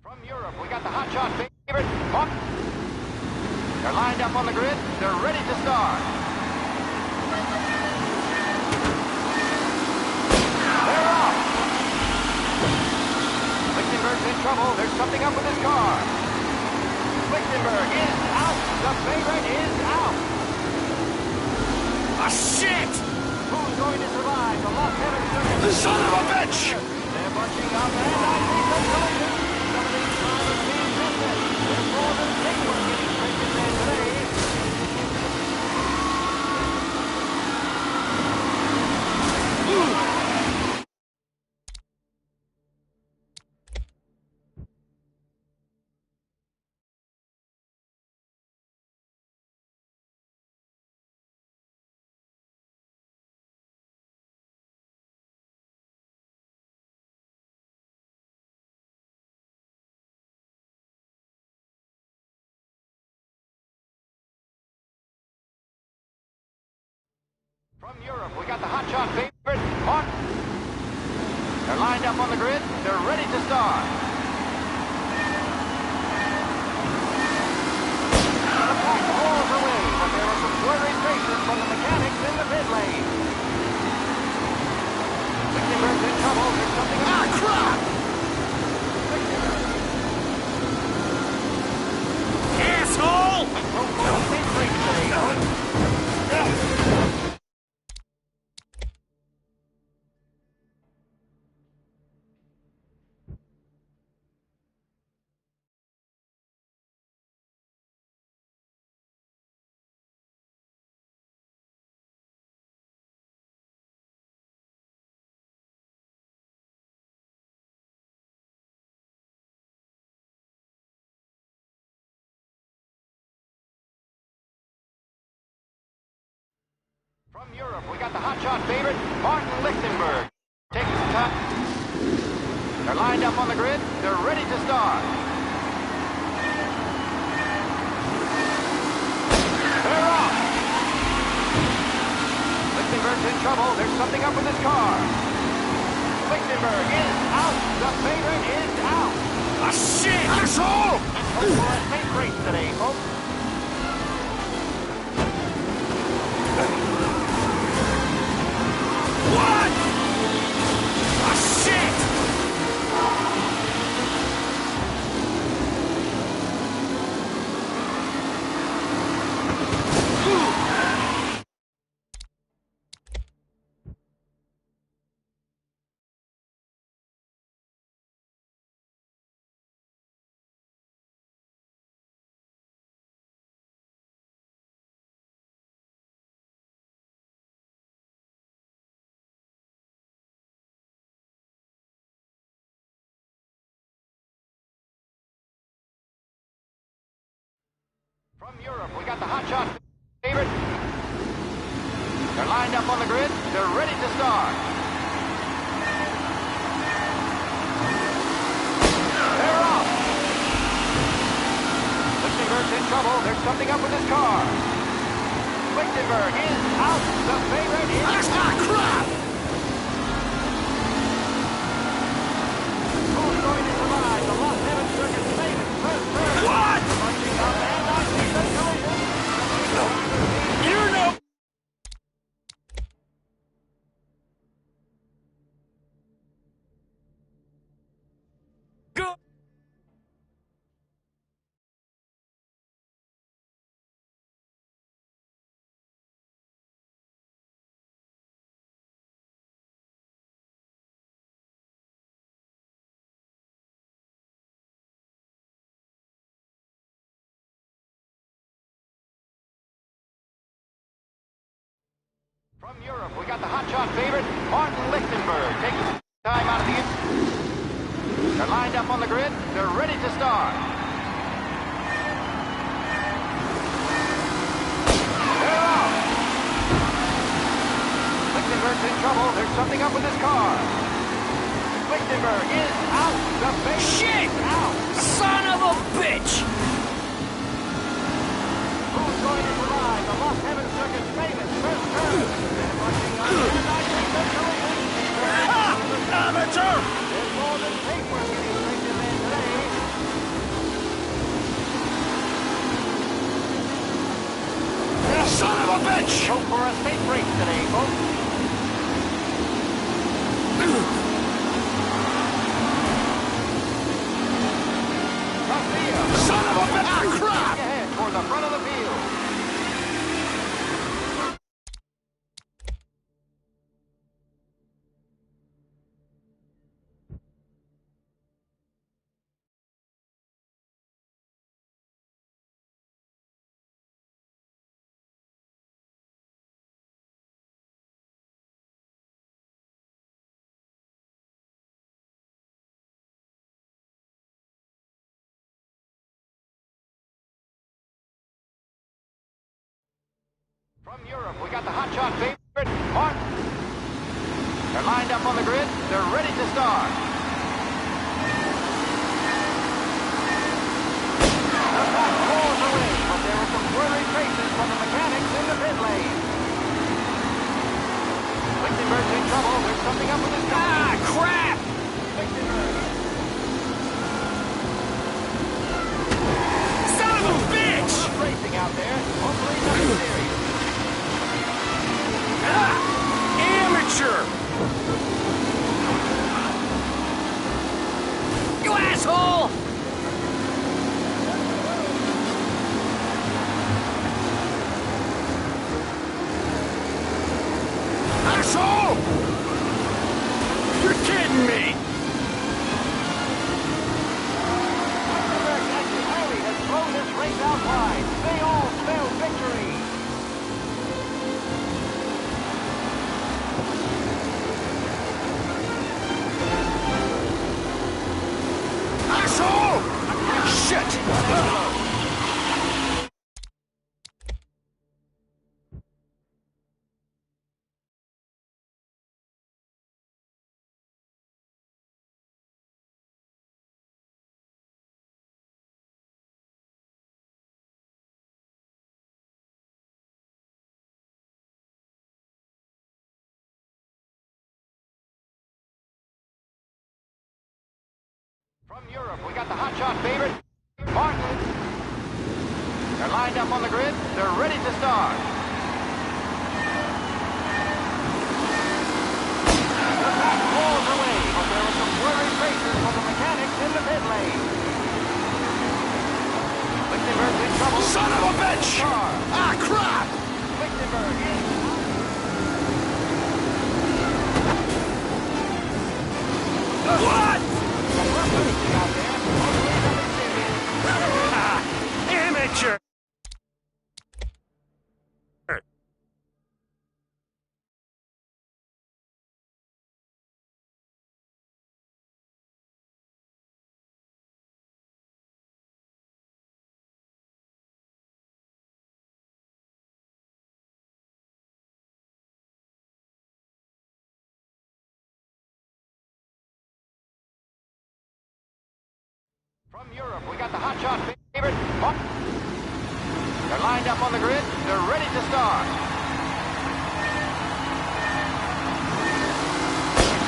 From Europe, we got the hotshot favorite, Mark. They're lined up on the grid. They're ready to start. They're off. Lichtenberg's in trouble. There's something up with his car. Lichtenberg is out. The favorite is out. Ah, shit! Who's going to survive the Las Vegas circuit? The son of a bitch! They're bunching up, and I see them coming too. Some of these drivers being business. There's more than they were getting straight in there today. From Europe, we got the hotshot favorite, Mark. They're lined up on the grid. They're ready to start. The pack rolls away, but there are some worried faces from the mechanics in the pit lane. Lichtenberg's in trouble. There's something... Ah, crap! Asshole! From Europe, we got the hotshot favorite, Martin Lichtenberg. Taking some time. They're lined up on the grid. They're ready to start. They're off. Lichtenberg's in trouble. There's something up with his car. Lichtenberg is out. The favorite is out. Ah, shit! Asshole! Hope for a safe race today, folks. What? Ah, shit! From Europe, we got the hotshot favorite. They're lined up on the grid. They're ready to start. They're off. Lichtenberg's in trouble. There's something up with his car. Lichtenberg is out. The favorite is... That's not crap! Who's going to survive the Las Vegas circuit favorite? What? Punching up and I see the hotshot favorite, Martin Lichtenberg, taking some time out of the... They're lined up on the grid. They're ready to start. They're out. Lichtenberg's in trouble. There's something up with his car. Lichtenberg is out. The base Shit! is out. Son of a bitch! Who's going to survive the Lost Heaven Circus famous first turn? Amateur! There's more than paper getting printed in today. Son of a bitch! Hope for a safe race today, folks. Son of a bitch! Ah, crap! Ahead toward the front of the field. From Europe, we got the hotshot favorite, Martin. They're lined up on the grid. They're ready to start. The pack rolls away, but there were some worried faces from the mechanics in the pit lane. Lichtenberg's in trouble. There's something up with his car. Ah, crap! Lichtenberg. Son of a bitch! Rough racing out there. Hopefully nothing serious. Amateur! You asshole! Asshole! You're kidding me! Lichtenberg actually Haley has thrown this race out wide. They all spell victory. Asshole! Shit! From Europe, we got the hotshot favorite, Martin. They're lined up on the grid. They're ready to start. The pack rolls away, but there were some worried faces from the mechanics in the pit lane. Lichtenberg's in trouble. Son of a bitch! Car. Ah, crap! Lichtenberg in. What? Rough racing out there. Hopefully nothing serious. Ah, amateur! From Europe, we got the hotshot favorite, Martin. They're lined up on the grid. They're ready to start.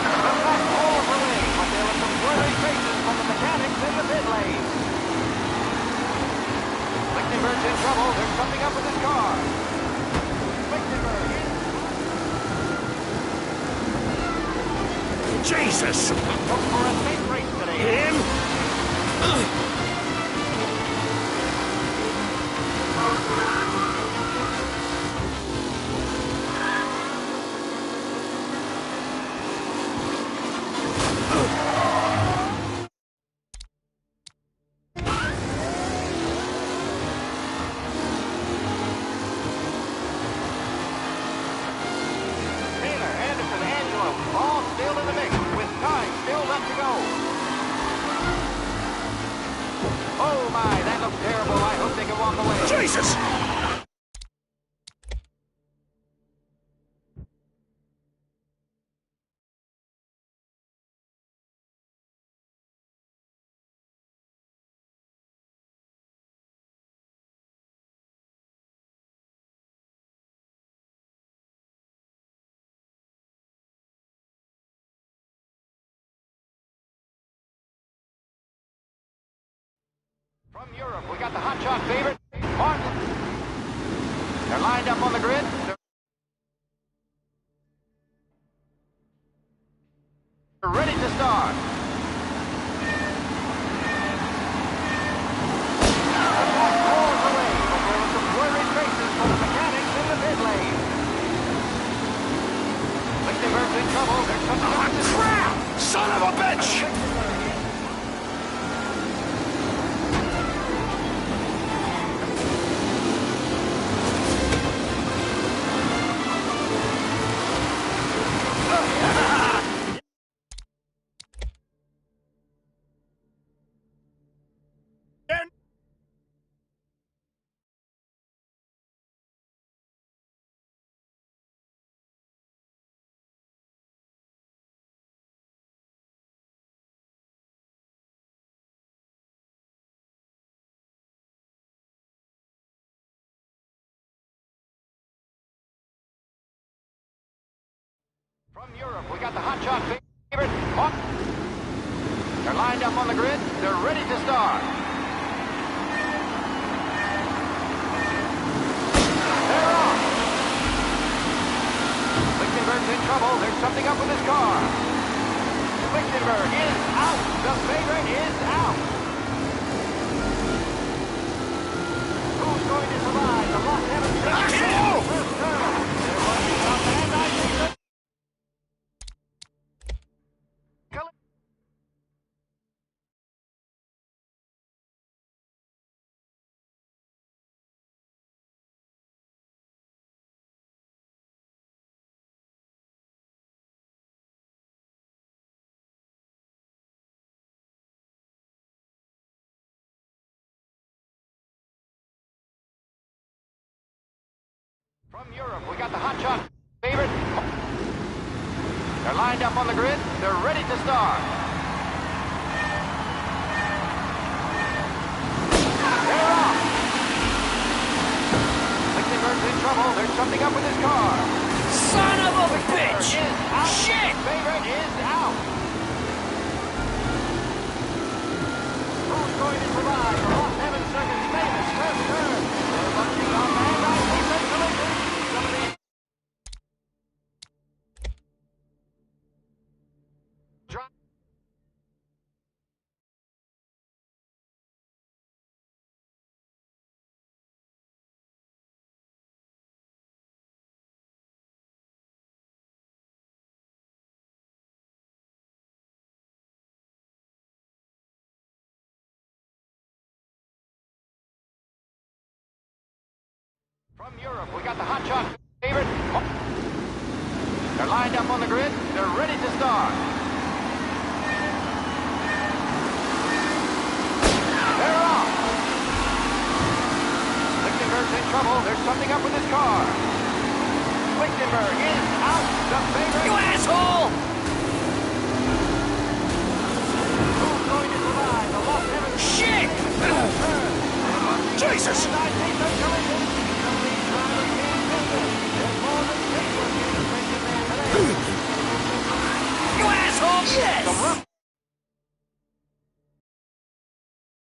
The pack rolls away, but there were some worried faces from the mechanics in the pit lane. Lichtenberg's in trouble. There's something up with his car. Lichtenberg in. Jesus! Hope for a safe race today. Him? Oh my, that looks terrible. I hope they can walk away. Jesus! From Europe, we got the hotshot favorite, Martin. They're lined up on the grid. They're ready to start. Rolls away, but there were some blurry traces from the mechanics in the pit lane. Lichtenberg's in trouble. There's something up to Crap! Son of a bitch! From Europe, we got the hotshot favorite, Martin. They're lined up on the grid. They're ready to start. They're off. Lichtenberg's in trouble. There's something up with his car. Lichtenberg is out. The favorite is out. Who's going to survive the Los Angeles first turn? There must be some band, I think so. From Europe, we got the hotshot favorite. They're lined up on the grid. They're ready to start. They're off. Lichtenberg's in trouble. There's something up with his car. Son of a bitch! Shit! Favorite is out. Who's going to survive the Los Angeles Circuit's famous first turn? There must be some band, I think so. From Europe, we got the hotshot favorite. They're lined up on the grid. They're ready to start. They're off. Lichtenberg's in trouble. There's something up with his car. Lichtenberg is out. The favorite. You asshole! Who's going to survive the Los Angeles? Shit! Jesus! You asshole! Yes!